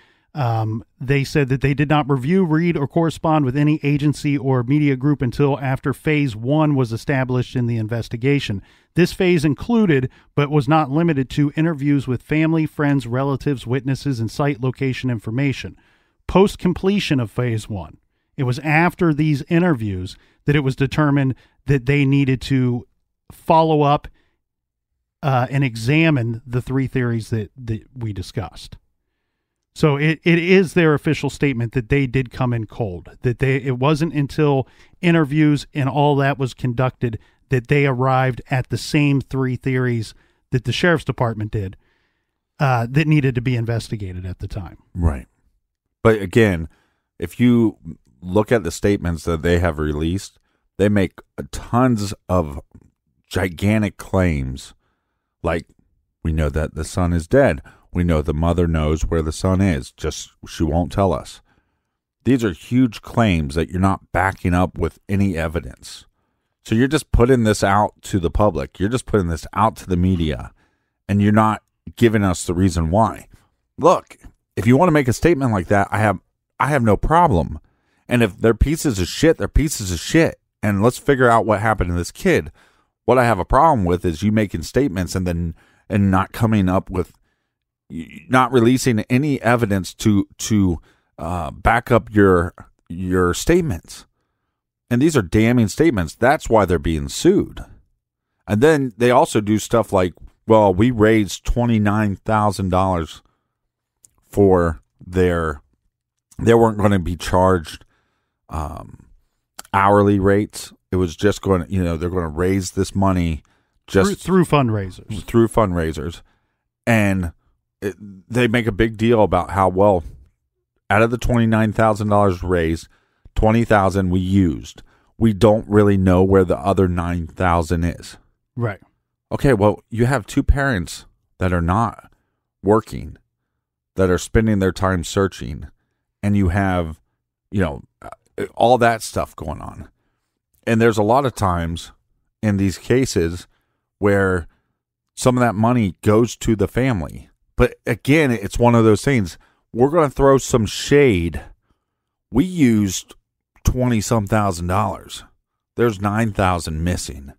They said that they did not review, read, or correspond with any agency or media group until after phase 1 was established in the investigation. This phase included, but was not limited to, interviews with family, friends, relatives, witnesses, and site location information. Post completion of phase 1, it was after these interviews that it was determined that they needed to follow up and examine the 3 theories that we discussed. So it is their official statement that they did come in cold, that it wasn't until interviews and all that was conducted that they arrived at the same 3 theories that the sheriff's department did that needed to be investigated at the time. Right. But again, if you look at the statements that they have released, they make tons of gigantic claims. Like, we know that the son is dead. We know the mother knows where the son is, just she won't tell us. These are huge claims that you're not backing up with any evidence. So you're just putting this out to the public. You're just putting this out to the media, and you're not giving us the reason why. Look, if you want to make a statement like that, I have no problem. And if they're pieces of shit, they're pieces of shit. And let's figure out what happened to this kid. What I have a problem with is you making statements and not coming up with, not releasing any evidence to back up your statements. And these are damning statements. That's why they're being sued. And then they also do stuff like, well, we raised $29,000 for they weren't going to be charged hourly rates it was just going to, they're going to raise this money just through fundraisers. And they make a big deal about how, well, out of the $29,000 raised, $20,000 we used. We don't really know where the other $9,000 is. Right. Okay, well, you have two parents that are not working, that are spending their time searching, and you have, all that stuff going on. And there's a lot of times in these cases where some of that money goes to the family. But again, it's one of those things. We're going to throw some shade. We used $20,000. There's $9,000 missing.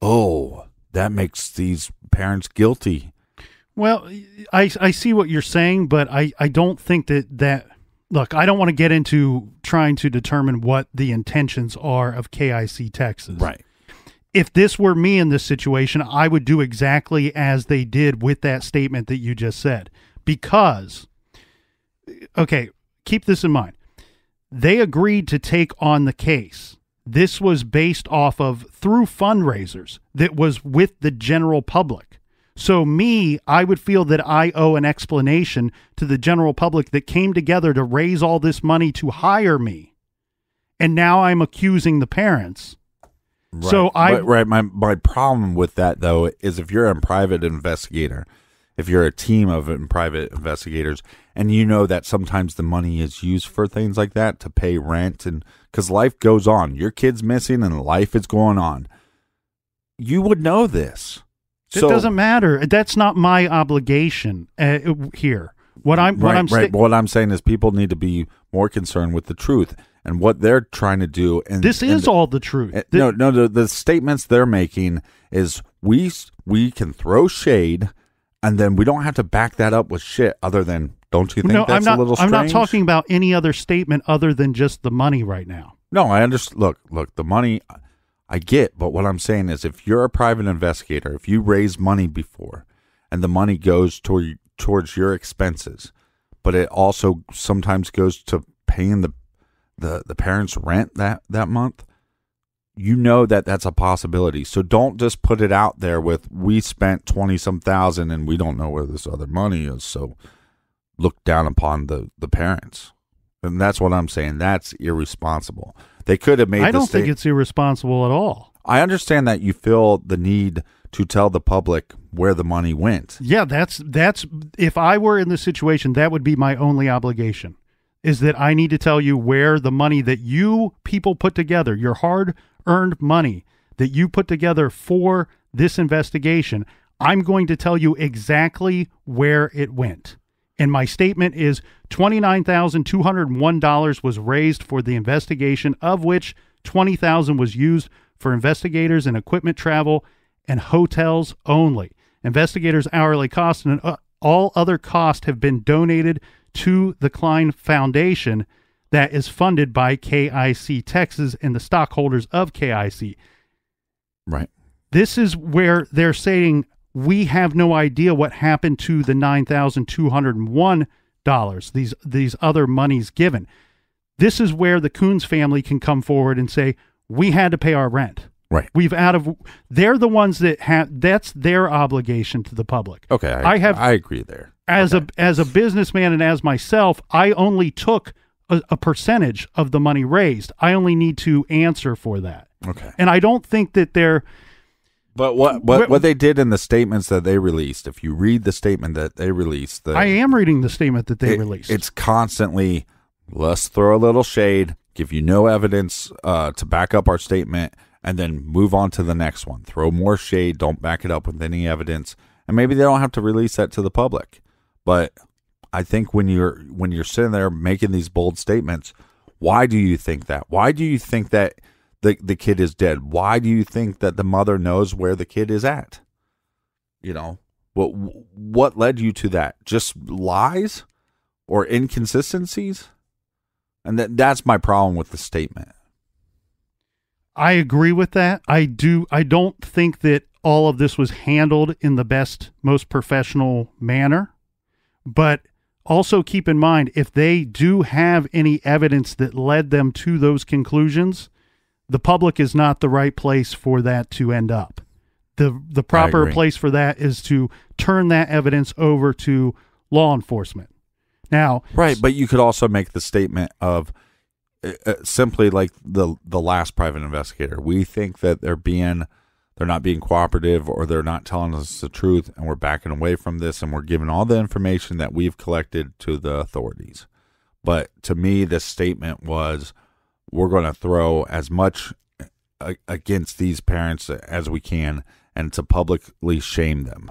Oh, that makes these parents guilty. Well, I see what you're saying, but I don't think that look, I don't want to get into trying to determine what the intentions are of KIC Texas. Right. If this were me in this situation, I would do exactly as they did with that statement that you just said. Because, okay, keep this in mind. They agreed to take on the case. This was based off of through fundraisers that was with the general public. So I would feel that I owe an explanation to the general public that came together to raise all this money to hire me. And now I'm accusing the parents. Right. So my problem with that, though, is if you're a private investigator, if you're a team of private investigators, and you know that sometimes the money is used for things like that, to pay rent, and because life goes on. Your kid's missing and life is going on. You would know this. It doesn't matter. That's not my obligation here. What I'm saying is people need to be more concerned with the truth and what they're trying to do. And this is all the truth. The statements they're making is we can throw shade, and then we don't have to back that up with shit other than, don't you think that's a little strange? I'm not talking about any other statement other than just the money right now. No, I understand. Look, the money I get, but what I'm saying is if you're a private investigator, if you raise money before and the money goes towards your expenses, but it also sometimes goes to paying the parents' rent that month, that's a possibility. So don't just put it out there with, we spent 20-some thousand and we don't know where this other money is, so look down upon the parents. And that's what I'm saying. That's irresponsible. They could have made. I don't think it's irresponsible at all. I understand that you feel the need to tell the public where the money went. Yeah, that's if I were in this situation, that would be my only obligation, is that I need to tell you where the money that you people put together, your hard-earned money that you put together for this investigation, I'm going to tell you exactly where it went. And my statement is $29,201 was raised for the investigation, of which $20,000 was used for investigators and equipment travel and hotels only. Investigators' hourly costs and all other costs have been donated to the Klein Foundation that is funded by KIC Texas and the stockholders of KIC. Right. This is where they're saying, we have no idea what happened to the $9,201, these other monies given. This is where the Kunz family can come forward and say, we had to pay our rent. Right. They're the ones that that's their obligation to the public. Okay. I agree there. As a businessman and as myself, I only took a percentage of the money raised. I only need to answer for that. Okay. And I don't think that they're. But what they did in the statements that they released, if you read the statement that they released, I am reading the statement that they released. It's constantly, let's throw a little shade, give you no evidence to back up our statement, and then move on to the next one. Throw more shade, don't back it up with any evidence, and maybe they don't have to release that to the public. But I think when you're sitting there making these bold statements, why do you think that? Why do you think that the kid is dead? Why do you think that the mother knows where the kid is at? What led you to that? Just lies or inconsistencies? And that's my problem with the statement. I agree with that. I don't think that all of this was handled in the best, most professional manner. But also keep in mind, if they do have any evidence that led them to those conclusions, the public is not the right place for that to end up. The proper place for that is to turn that evidence over to law enforcement. Now, right, but you could also make the statement of simply like the last private investigator. We think that they're not being cooperative, or they're not telling us the truth, and we're backing away from this, and we're giving all the information that we've collected to the authorities. But to me, this statement was, we're going to throw as much against these parents as we can, and to publicly shame them.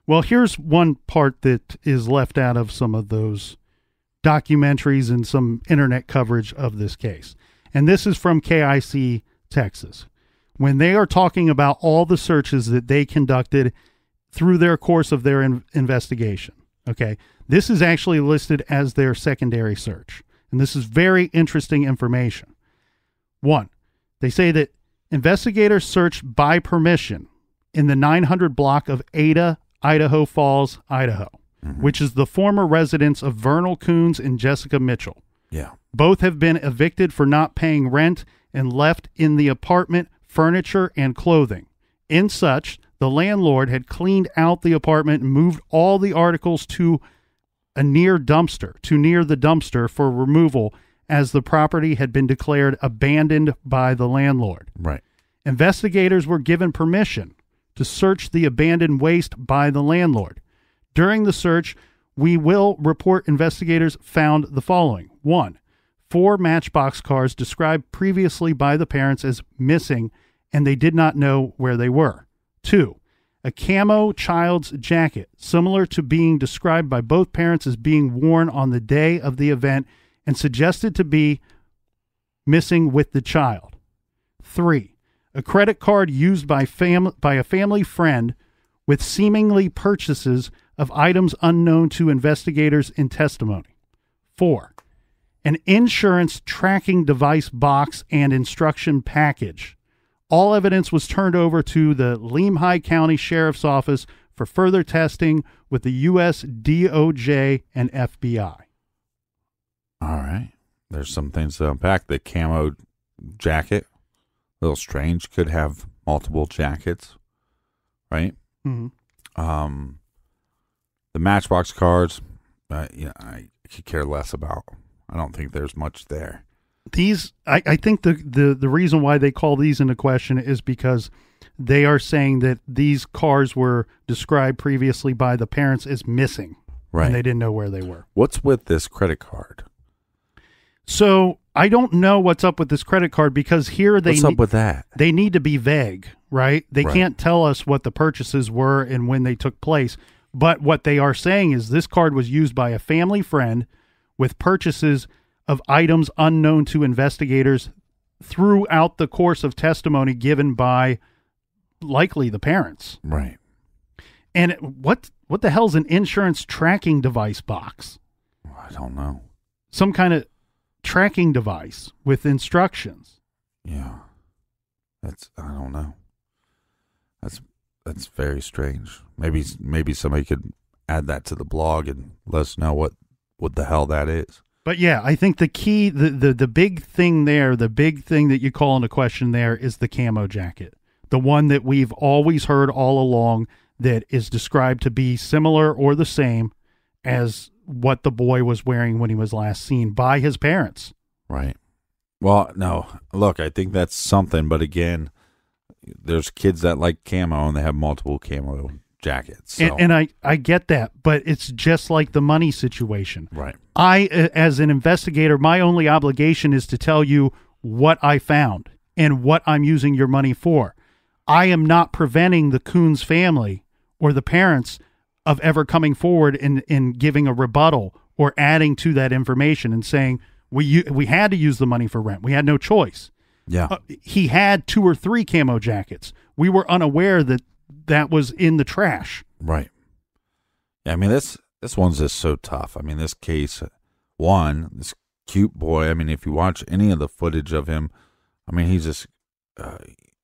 Well, here's one part that is left out of some of those documentaries and some internet coverage of this case. And this is from KIC, Texas. When they are talking about all the searches that they conducted through their course of their investigation. Okay. This is actually listed as their secondary search. And this is very interesting information. 1, they say that investigators searched by permission in the 900 block of Ada, Idaho Falls, Idaho, which is the former residence of DeOrr Kunz and Jessica Mitchell. Yeah. Both have been evicted for not paying rent and left in the apartment furniture and clothing. In such, the landlord had cleaned out the apartment and moved all the articles to near the dumpster for removal, as the property had been declared abandoned by the landlord. Right. Investigators were given permission to search the abandoned waste by the landlord. During the search, we will report investigators found the following. 1, 4 Matchbox cars described previously by the parents as missing, and they did not know where they were. 2, a camo child's jacket, similar to being described by both parents as being worn on the day of the event and suggested to be missing with the child. 3, a credit card used by a family friend with seemingly purchases of items unknown to investigators in testimony. 4, an insurance tracking device box and instruction package. All evidence was turned over to the Lemhi County Sheriff's Office for further testing with the U.S. DOJ and FBI. All right. There's some things to unpack. The camo jacket, a little strange, could have multiple jackets, right? Mm-hmm. The Matchbox cars, I could care less about. I don't think there's much there. These, I think the reason why they call these into question is because they are saying that these cars were described previously by the parents as missing. Right. And they didn't know where they were. What's with this credit card? So I don't know what's up with this credit card, because here what's up with that? They need to be vague, right? They Right. can't tell us what the purchases were and when they took place. But what they are saying is this card was used by a family friend with purchases of items unknown to investigators throughout the course of testimony given by likely the parents. Right. And what the hell's an insurance tracking device box? I don't know. Some kind of tracking device with instructions. Yeah. I don't know. That's very strange. Maybe somebody could add that to the blog and let us know what the hell that is. But yeah, I think the key, the big thing there, the big thing that you call into question there is the camo jacket. The one that we've always heard all along that is described to be similar or the same as what the boy was wearing when he was last seen by his parents. Right. Well, no, look, I think that's something, but again, there's kids that like camo and they have multiple camo jackets. So. And I get that, but it's just like the money situation. Right. I, as an investigator, my only obligation is to tell you what I found and what I'm using your money for. I am not preventing the Kunz family or the parents of ever coming forward and giving a rebuttal or adding to that information and saying, we had to use the money for rent. We had no choice. Yeah. He had 2 or 3 camo jackets. We were unaware that was in the trash. Right. Yeah, I mean, this one's just so tough. I mean, this case, this cute boy, I mean, if you watch any of the footage of him, I mean, he's just,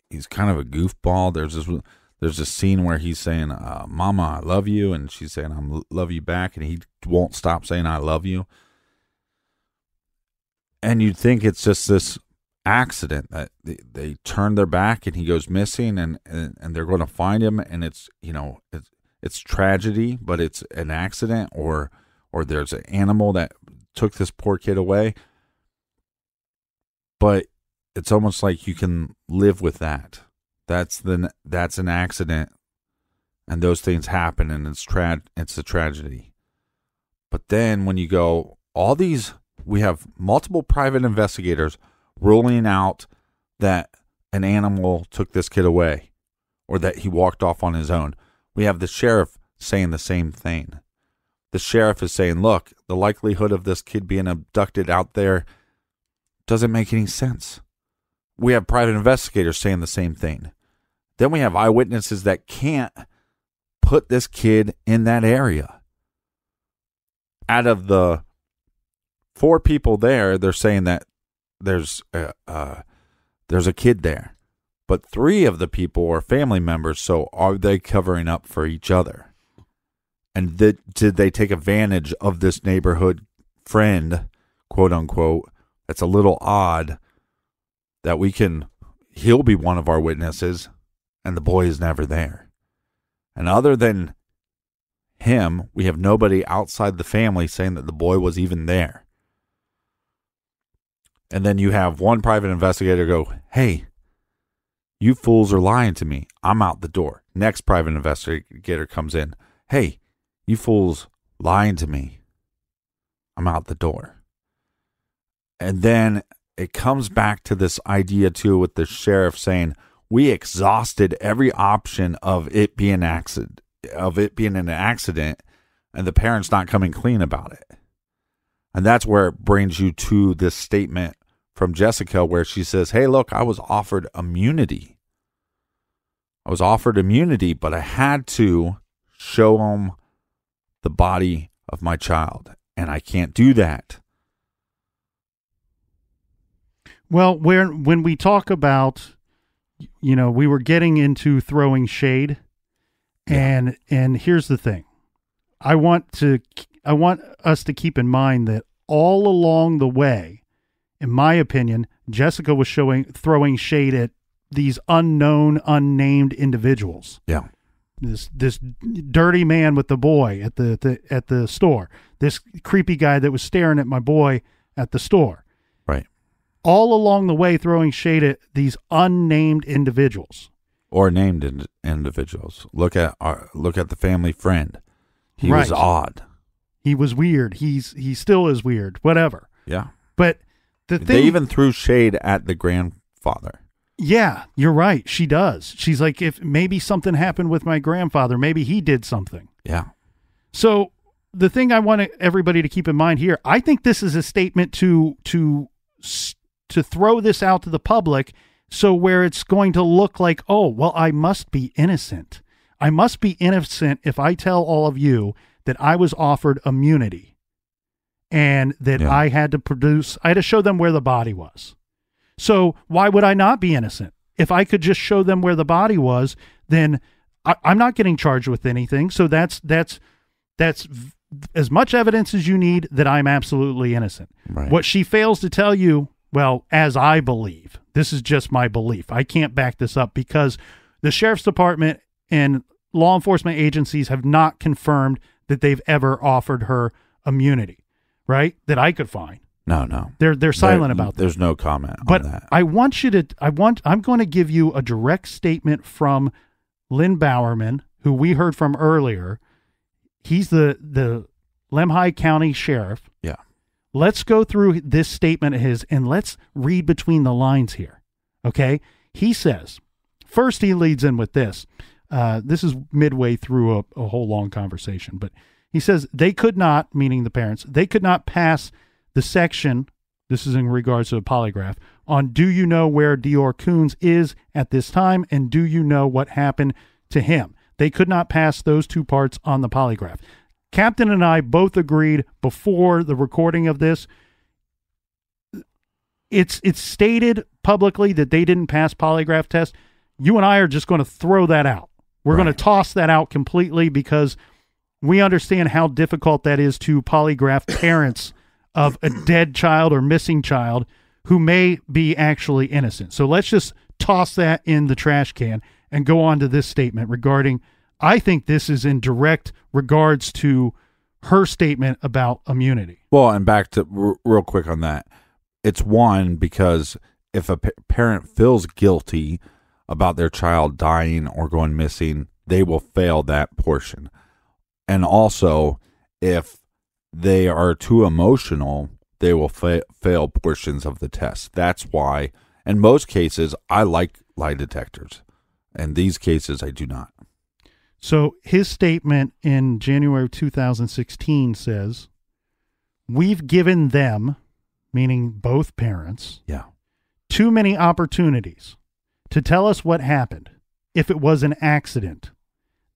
he's kind of a goofball. There's this scene where he's saying, Mama, I love you. And she's saying, I love you back. And he won't stop saying, I love you. And you'd think it's just this accident that they turn their back and he goes missing, and they're going to find him, and it's it's tragedy, but it's an accident, or there's an animal that took this poor kid away. But it's almost like you can live with that. That's an accident, and those things happen, and it's a tragedy. But then when you go, we have multiple private investigators ruling out that an animal took this kid away, or that he walked off on his own. We have the sheriff saying the same thing. The sheriff is saying, look, the likelihood of this kid being abducted out there doesn't make any sense. We have private investigators saying the same thing. Then we have eyewitnesses that can't put this kid in that area. Out of the 4 people there, they're saying that there's a kid there. But 3 of the people are family members, so are they covering up for each other? And did they take advantage of this neighborhood friend, quote unquote, that's a little odd, that he'll be one of our witnesses, and the boy is never there. And other than him, we have nobody outside the family saying that the boy was even there. And then you have one private investigator go, hey, you fools are lying to me. I'm out the door. Next private investigator comes in. Hey, you fools lying to me. I'm out the door. And then it comes back to this idea too with the sheriff saying, we exhausted every option of it being an accident, and the parents not coming clean about it. And that's where it brings you to this statement from Jessica where she says, hey, look, I was offered immunity. But I had to show them the body of my child, and I can't do that. Well, when we talk about, we were getting into throwing shade, and here's the thing. I want us to keep in mind that all along the way, in my opinion, Jessica was throwing shade at these unknown, unnamed individuals. Yeah. This dirty man with the boy at the store. This creepy guy that was staring at my boy at the store. Right. All along the way, throwing shade at these unnamed individuals or named individuals. Look at the family friend. He was odd. He was weird. He still is weird. Whatever. Yeah. But the thing, they even threw shade at the grandfather. Yeah, you're right. She does. She's like, if maybe something happened with my grandfather, maybe he did something. Yeah. So the thing I want everybody to keep in mind here, I think this is a statement to throw this out to the public, so where it's going to look like, oh, well, I must be innocent. I must be innocent if I tell all of you that I was offered immunity and that I had to show them where the body was. So why would I not be innocent? If I could just show them where the body was, then I'm not getting charged with anything. So that's as much evidence as you need that I'm absolutely innocent. Right. What she fails to tell you, well, as I believe, this is just my belief. I can't back this up because the sheriff's department and law enforcement agencies have not confirmed that they've ever offered her immunity, right? That I could find. No. They're silent about that. There's no comment on that. I'm going to give you a direct statement from Lynn Bowerman, who we heard from earlier. He's the Lemhi County Sheriff. Yeah. Let's go through this statement of his and let's read between the lines here. Okay. He says, first he leads in with this. This is midway through a whole long conversation, but he says they could not, meaning the parents, they could not pass the section, this is in regards to a polygraph, on do you know where DeOrr Kunz is at this time and do you know what happened to him? They could not pass those 2 parts on the polygraph. Captain and I both agreed before the recording of this. It's stated publicly that they didn't pass polygraph test. You and I are just going to throw that out. We're going to toss that out completely because we understand how difficult that is to polygraph parents of a dead child or missing child who may be actually innocent. So let's just toss that in the trash can and go on to this statement regarding, I think this is in direct regards to her statement about immunity. Well, and back to real quick on that. It's one, because if a parent feels guilty about their child dying or going missing, they will fail that portion. And also, if they are too emotional, they will fail portions of the test. That's why, in most cases, I like lie detectors. In these cases, I do not. So his statement in January of 2016 says, "We've given them," meaning both parents, "too many opportunities to tell us what happened, if it was an accident.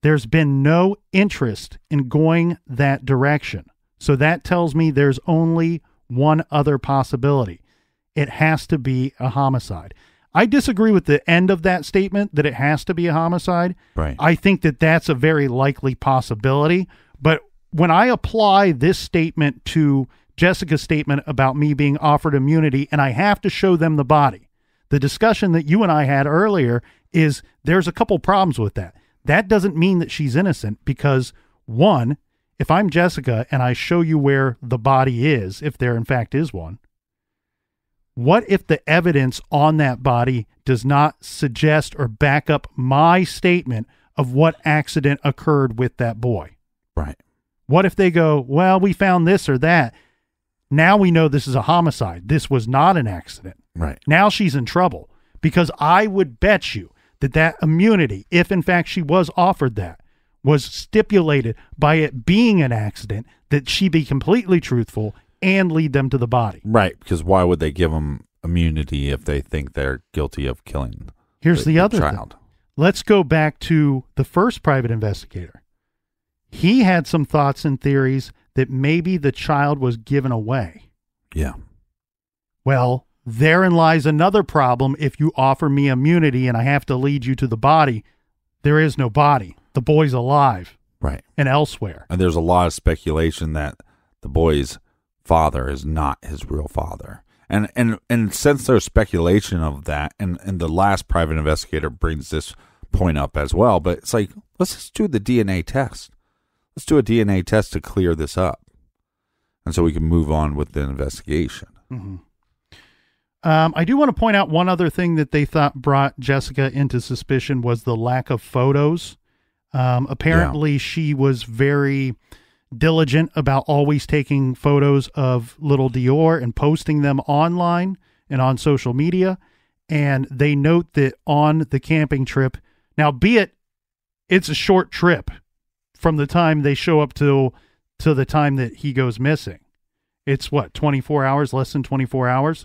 There's been no interest in going that direction. So that tells me there's only one other possibility. It has to be a homicide." I disagree with the end of that statement, that it has to be a homicide. Right. I think that that's a very likely possibility. But when I apply this statement to Jessica's statement about me being offered immunity and I have to show them the body, the discussion that you and I had earlier is there's a couple problems with that. That doesn't mean that she's innocent because, one, if I'm Jessica and I show you where the body is, if there in fact is one, what if the evidence on that body does not suggest or back up my statement of what accident occurred with that boy? Right. What if they go, well, we found this or that. Now we know this is a homicide. This was not an accident. Right. Now she's in trouble because I would bet you that that immunity, if in fact she was offered that, was stipulated by it being an accident, that she be completely truthful and lead them to the body. Right, because why would they give them immunity if they think they're guilty of killing Here's the other child? thing. Let's go back to the first private investigator. He had some thoughts and theories that maybe the child was given away. Yeah. Well, therein lies another problem. If you offer me immunity and I have to lead you to the body, there is no body. The boy's alive. Right. And elsewhere. And there's a lot of speculation that the boy's father is not his real father. And since there's speculation of that, and the last private investigator brings this point up as well, but it's like, let's just do the DNA test. Let's do a DNA test to clear this up. And so we can move on with the investigation. Mm-hmm. I do want to point out one other thing that they thought brought Jessica into suspicion was the lack of photos. Apparently she was very diligent about always taking photos of little DeOrr and posting them online and on social media. And they note that on the camping trip, now it's a short trip from the time they show up to the time that he goes missing. It's 24 hours, less than 24 hours.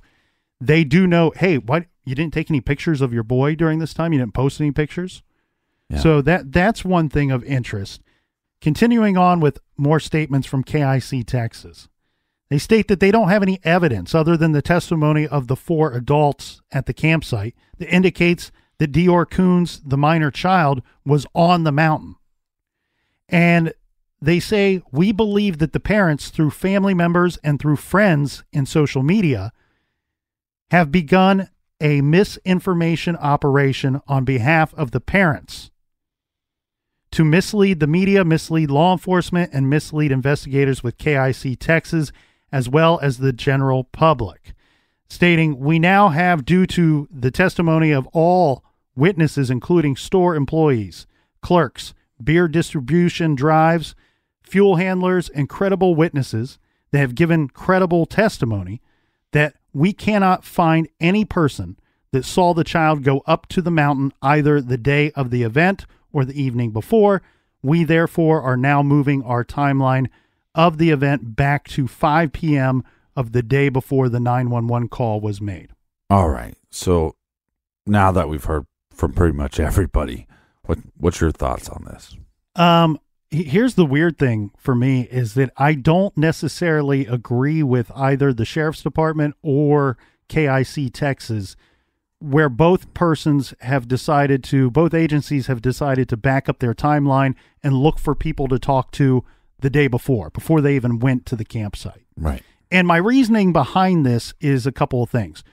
They do know, hey, what, you didn't take any pictures of your boy during this time? You didn't post any pictures? Yeah. So that's one thing of interest. Continuing on with more statements from KIC Texas. They state that they don't have any evidence other than the testimony of the 4 adults at the campsite that indicates that DeOrr Kunz, the minor child, was on the mountain. And they say, we believe that the parents, through family members and through friends in social media, have begun a misinformation operation on behalf of the parents to mislead the media, mislead law enforcement, and mislead investigators with KIC Texas, as well as the general public. Stating, we now have, due to the testimony of all witnesses, including store employees, clerks, beer distribution drives, fuel handlers, and credible witnesses that have given credible testimony, that we cannot find any person that saw the child go up to the mountain either the day of the event or the evening before. We therefore are now moving our timeline of the event back to 5 p.m. of the day before the 911 call was made. All right. So now that we've heard from pretty much everybody, what's your thoughts on this? Here's the weird thing for me is that I don't necessarily agree with either the sheriff's department or KIC Texas, where both agencies have decided to back up their timeline and look for people to talk to the day before they even went to the campsite. Right. And my reasoning behind this is a couple of things.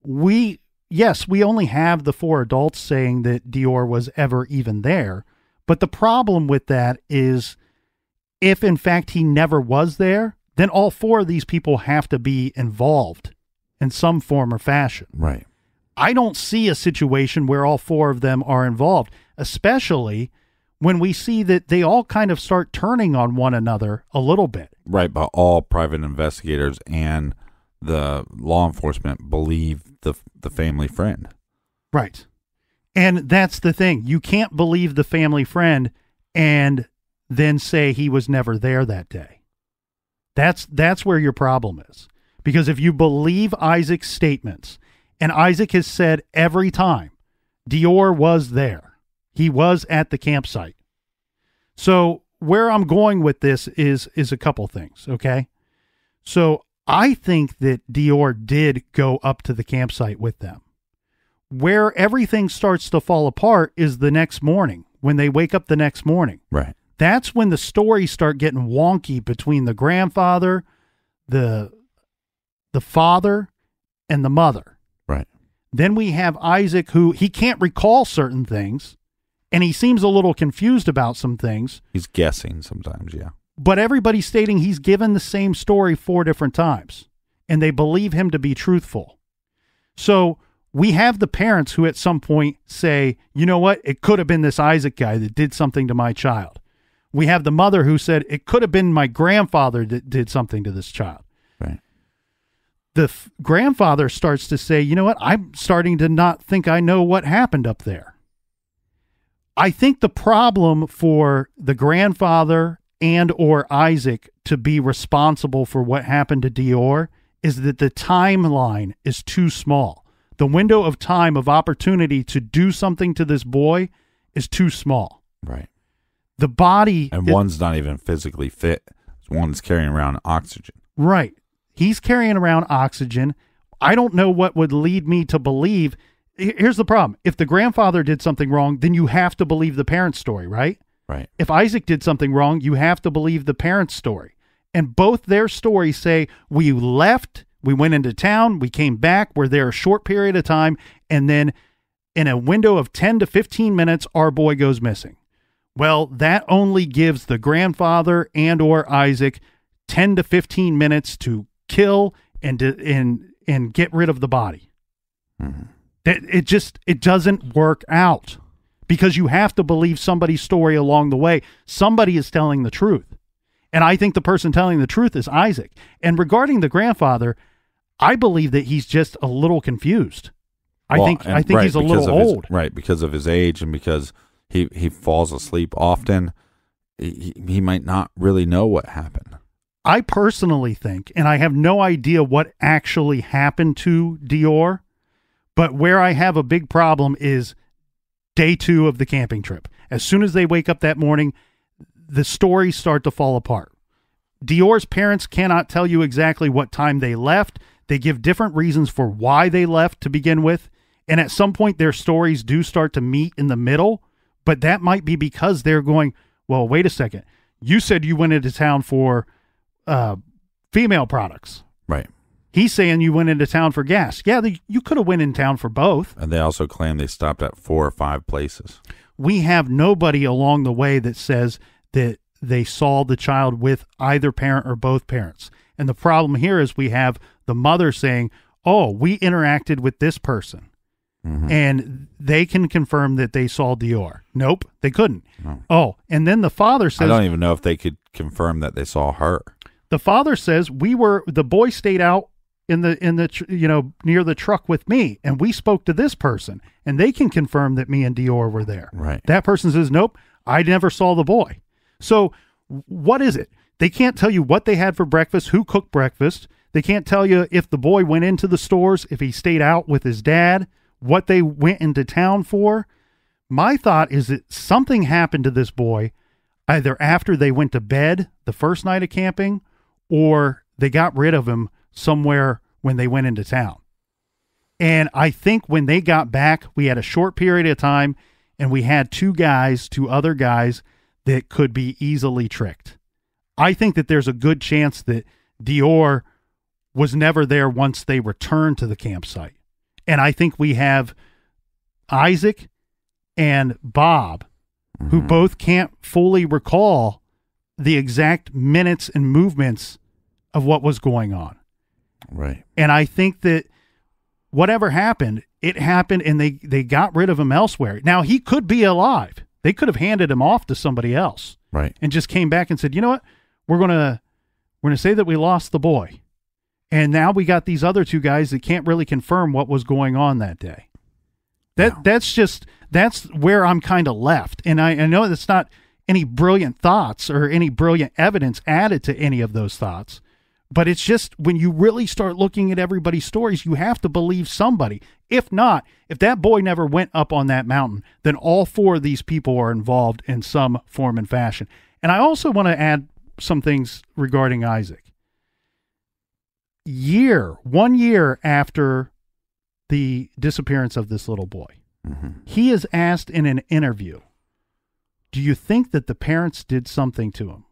yes, we only have the 4 adults saying that DeOrr was ever even there. But the problem with that is if in fact he never was there, then all 4 of these people have to be involved in some form or fashion. Right. I don't see a situation where all 4 of them are involved, especially when we see that they all kind of start turning on one another a little bit. Right, but all private investigators and the law enforcement believe the family friend. Right. And that's the thing. You can't believe the family friend and then say he was never there that day. That's where your problem is. Because if you believe Isaac's statements, and Isaac has said every time, DeOrr was there. He was at the campsite. So where I'm going with this is a couple things, okay? So I think that DeOrr did go up to the campsite with them. Where everything starts to fall apart is the next morning, when they wake up the next morning. Right. That's when the stories start getting wonky between the grandfather, the father, and the mother. Right. Then we have Isaac, who he can't recall certain things, and he seems a little confused about some things. He's guessing sometimes, yeah. But everybody's stating he's given the same story 4 different times, and they believe him to be truthful. So we have the parents who at some point say, you know what, it could have been this Isaac guy that did something to my child. We have the mother who said it could have been my grandfather that did something to this child. Right. The grandfather starts to say, you know what, I'm starting to not think I know what happened up there. I think the problem for the grandfather and or Isaac to be responsible for what happened to DeOrr is that the timeline is too small. The window of time of opportunity to do something to this boy is too small. Right. The body... And one's not even physically fit. One's carrying around oxygen. Right. He's carrying around oxygen. I don't know what would lead me to believe... Here's the problem. If the grandfather did something wrong, then you have to believe the parent's story, right? Right. If Isaac did something wrong, you have to believe the parent's story. And both their stories say, we left, we went into town, we came back, we're there a short period of time, and then in a window of 10 to 15 minutes, our boy goes missing. Well, that only gives the grandfather and or Isaac 10 to 15 minutes to kill and get rid of the body. Mm-hmm. It doesn't work out because you have to believe somebody's story along the way. Somebody is telling the truth. And I think the person telling the truth is Isaac. And regarding the grandfather, I believe that he's just a little confused. I think right, he's a little old. Right, because of his age and because he falls asleep often. He might not really know what happened. I personally think, and I have no idea what actually happened to DeOrr, but where I have a big problem is day 2 of the camping trip. As soon as they wake up that morning, the stories start to fall apart. DeOrr's parents cannot tell you exactly what time they left. They give different reasons for why they left to begin with. And at some point, their stories do start to meet in the middle. But that might be because they're going, well, wait a second. You said you went into town for female products. Right. He's saying you went into town for gas. Yeah, you could have went in town for both. And they also claim they stopped at 4 or 5 places. We have nobody along the way that says that they saw the child with either parent or both parents. And the problem here is we have the mother saying, oh, we interacted with this person. Mm-hmm. And they can confirm that they saw DeOrr. Nope, they couldn't. No. Oh, and then the father says... I don't even know if they could confirm that they saw her. The father says, the boy stayed out in the near the truck with me, and we spoke to this person, and they can confirm that me and DeOrr were there. Right. That person says, nope, I never saw the boy. So what is it? They can't tell you what they had for breakfast, who cooked breakfast. They can't tell you if the boy went into the stores, if he stayed out with his dad, what they went into town for. My thought is that something happened to this boy either after they went to bed the first night of camping or they got rid of him somewhere when they went into town. And I think when they got back, we had a short period of time and we had two other guys that could be easily tricked. I think that there's a good chance that DeOrr was never there once they returned to the campsite. And I think we have Isaac and Bob, who both can't fully recall the exact minutes and movements of what was going on. Right. And I think that whatever happened, it happened, and they got rid of him elsewhere. Now, he could be alive. They could have handed him off to somebody else. Right. And just came back and said, you know what? We're gonna say that we lost the boy. And now we got these other two guys that can't really confirm what was going on that day. That's where I'm kind of left. And I know that's not any brilliant thoughts or any brilliant evidence added to any of those thoughts. But it's just when you really start looking at everybody's stories, you have to believe somebody. If not, if that boy never went up on that mountain, then all four of these people are involved in some form and fashion. And I also want to add some things regarding Isaac. 1 year after the disappearance of this little boy, he is asked in an interview, do you think that the parents did something to him?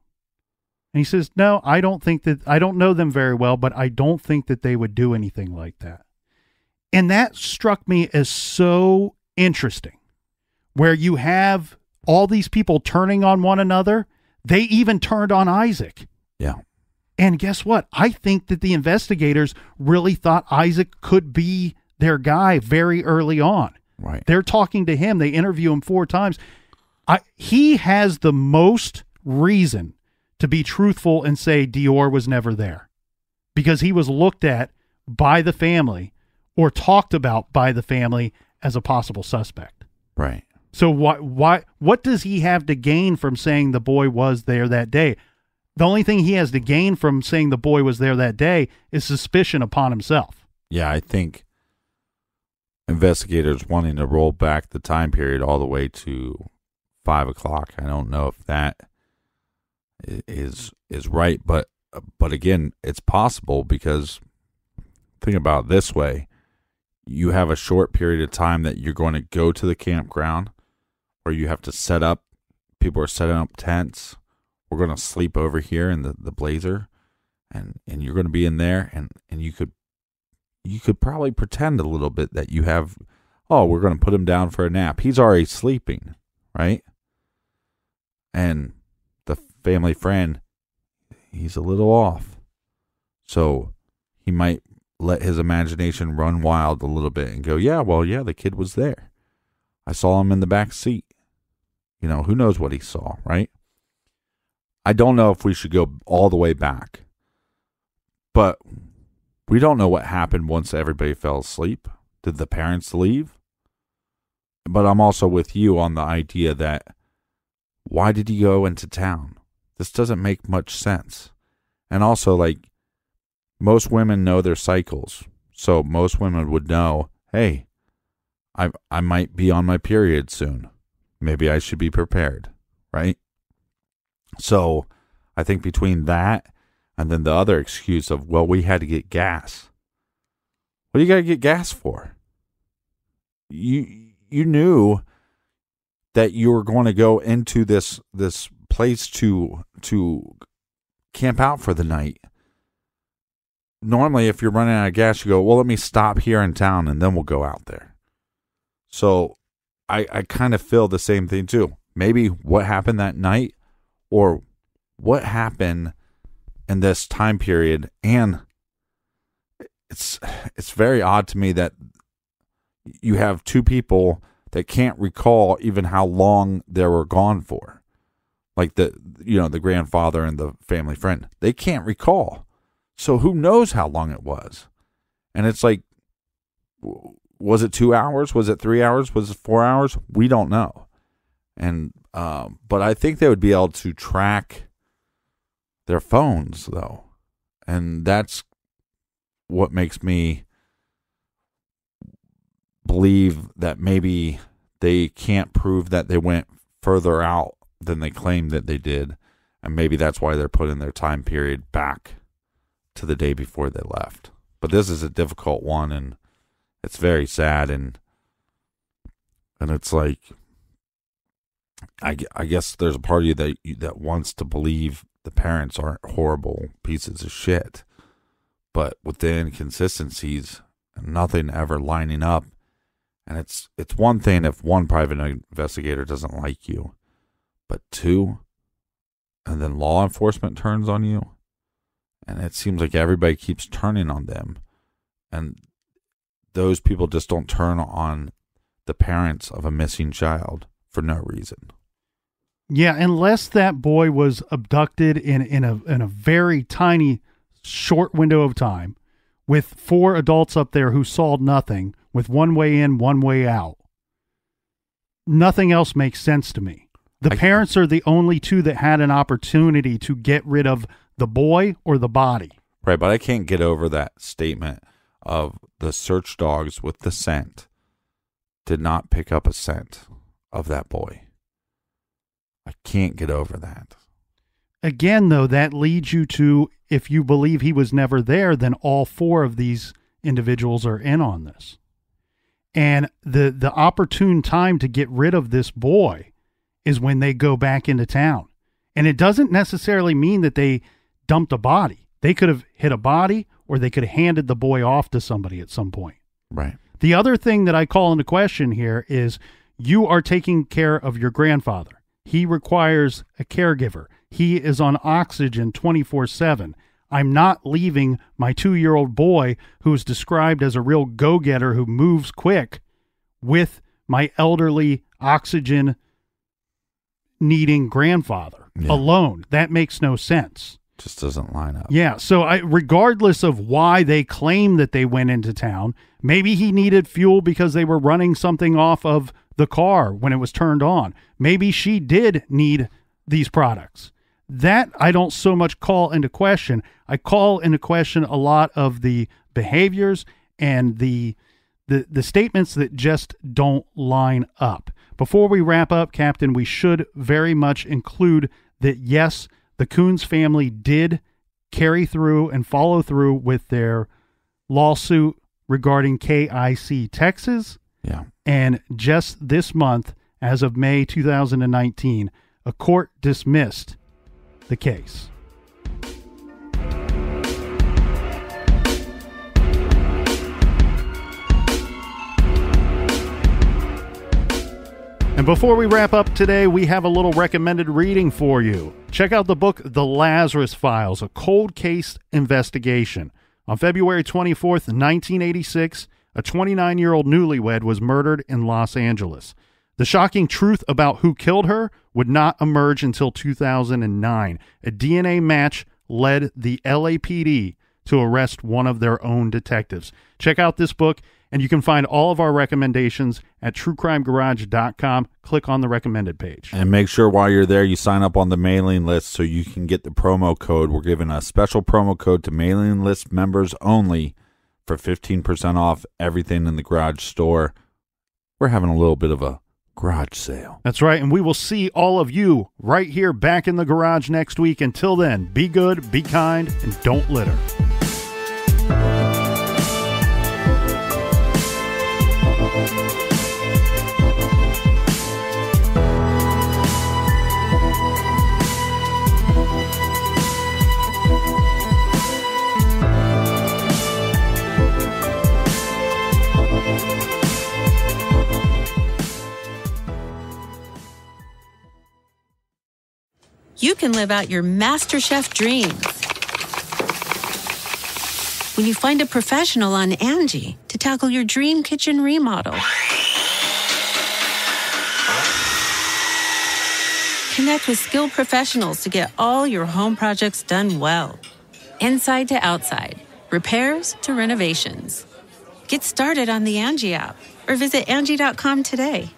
And he says, no, I don't know them very well, but I don't think that they would do anything like that. And that struck me as so interesting, where you have all these people turning on one another. They even turned on Isaac. Yeah. And guess what? I think that the investigators really thought Isaac could be their guy very early on. Right. They're talking to him. They interview him 4 times. He has the most reason to be truthful and say DeOrr was never there, because he was looked at by the family or talked about by the family as a possible suspect. Right. So what does he have to gain from saying the boy was there that day? The only thing he has to gain from saying the boy was there that day is suspicion upon himself. Yeah, I think investigators wanting to roll back the time period all the way to 5 o'clock. I don't know if that is right, but again, it's possible, because think about it this way. You have a short period of time that you're going to go to the campground, where you have to set up, people are setting up tents. We're going to sleep over here in the blazer, and you're going to be in there, and you could probably pretend a little bit that you have, we're going to put him down for a nap. He's already sleeping, right? And the family friend, he's a little off. So he might let his imagination run wild a little bit and go, the kid was there. I saw him in the back seat. Who knows what he saw, right? I don't know if we should go all the way back, but we don't know what happened once everybody fell asleep. Did the parents leave? But I'm also with you on the idea that, why did he go into town? This doesn't make much sense. And also, most women know their cycles. So most women would know, hey, I might be on my period soon. Maybe I should be prepared, right? So I think between that and then the other excuse of, we had to get gas. What do you got to get gas for? You knew that you were going to go into this place to camp out for the night. Normally, if you're running out of gas, you go, let me stop here in town and then we'll go out there. So I kind of feel the same thing too. Maybe what happened that night, or what happened in this time period. And it's very odd to me that you have 2 people that can't recall even how long they were gone for. Like the grandfather and the family friend. They can't recall. So who knows how long it was? And it's like, was it 2 hours? Was it 3 hours? Was it 4 hours? We don't know. And but I think they would be able to track their phones, though. And that's what makes me believe that maybe they can't prove that they went further out than they claimed that they did. And maybe that's why they're putting their time period back to the day before they left. But this is a difficult one, and it's very sad. And it's like, I guess there's a part of you that wants to believe the parents aren't horrible pieces of shit. But with the inconsistencies and nothing ever lining up. And it's one thing if one private investigator doesn't like you, but two, and then law enforcement turns on you, and it seems like everybody keeps turning on them, and those people just don't turn on the parents of a missing child for no reason. Yeah, unless that boy was abducted in a very tiny, short window of time, with 4 adults up there who saw nothing, with one way in, one way out. Nothing else makes sense to me. The parents are the only 2 that had an opportunity to get rid of the boy or the body. Right, but I can't get over that statement of the search dogs with the scent did not pick up a scent of that boy. I can't get over that. Again, though, that leads you to, if you believe he was never there, then all 4 of these individuals are in on this. And the opportune time to get rid of this boy is when they go back into town. And it doesn't necessarily mean that they dumped a body. They could have hit a body, or they could have handed the boy off to somebody at some point. Right. The other thing that I call into question here is you are taking care of your grandfather. He requires a caregiver. He is on oxygen 24/7. I'm not leaving my 2-year-old boy, who is described as a real go-getter who moves quick, with my elderly oxygen-needing grandfather alone. That makes no sense. Just doesn't line up. Yeah, so regardless of why they claim that they went into town, maybe he needed fuel because they were running something off of the car when it was turned on. Maybe she did need these products. That I don't so much call into question. I call into question a lot of the behaviors and the statements that just don't line up. Before we wrap up, Captain, we should very much include that, yes, the Kunz family did carry through and follow through with their lawsuit regarding KIC Texas. Yeah. And just this month, as of May 2019, a court dismissed the case. And before we wrap up today, we have a little recommended reading for you. Check out the book, The Lazarus Files, a cold case investigation. On February 24th, 1986, a 29-year-old newlywed was murdered in Los Angeles. The shocking truth about who killed her would not emerge until 2009. A DNA match led the LAPD to arrest one of their own detectives. Check out this book, and you can find all of our recommendations at truecrimegarage.com. Click on the recommended page. And make sure while you're there, you sign up on the mailing list so you can get the promo code. We're giving a special promo code to mailing list members only for 15% off everything in the garage store. We're having a little bit of a garage sale. That's right, and we will see all of you right here back in the garage next week. Until then, be good, be kind, and don't litter. You can live out your MasterChef dreams when you find a professional on Angie to tackle your dream kitchen remodel. Connect with skilled professionals to get all your home projects done well. Inside to outside, repairs to renovations. Get started on the Angie app or visit Angie.com today.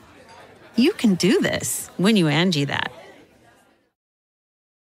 You can do this when you Angie that.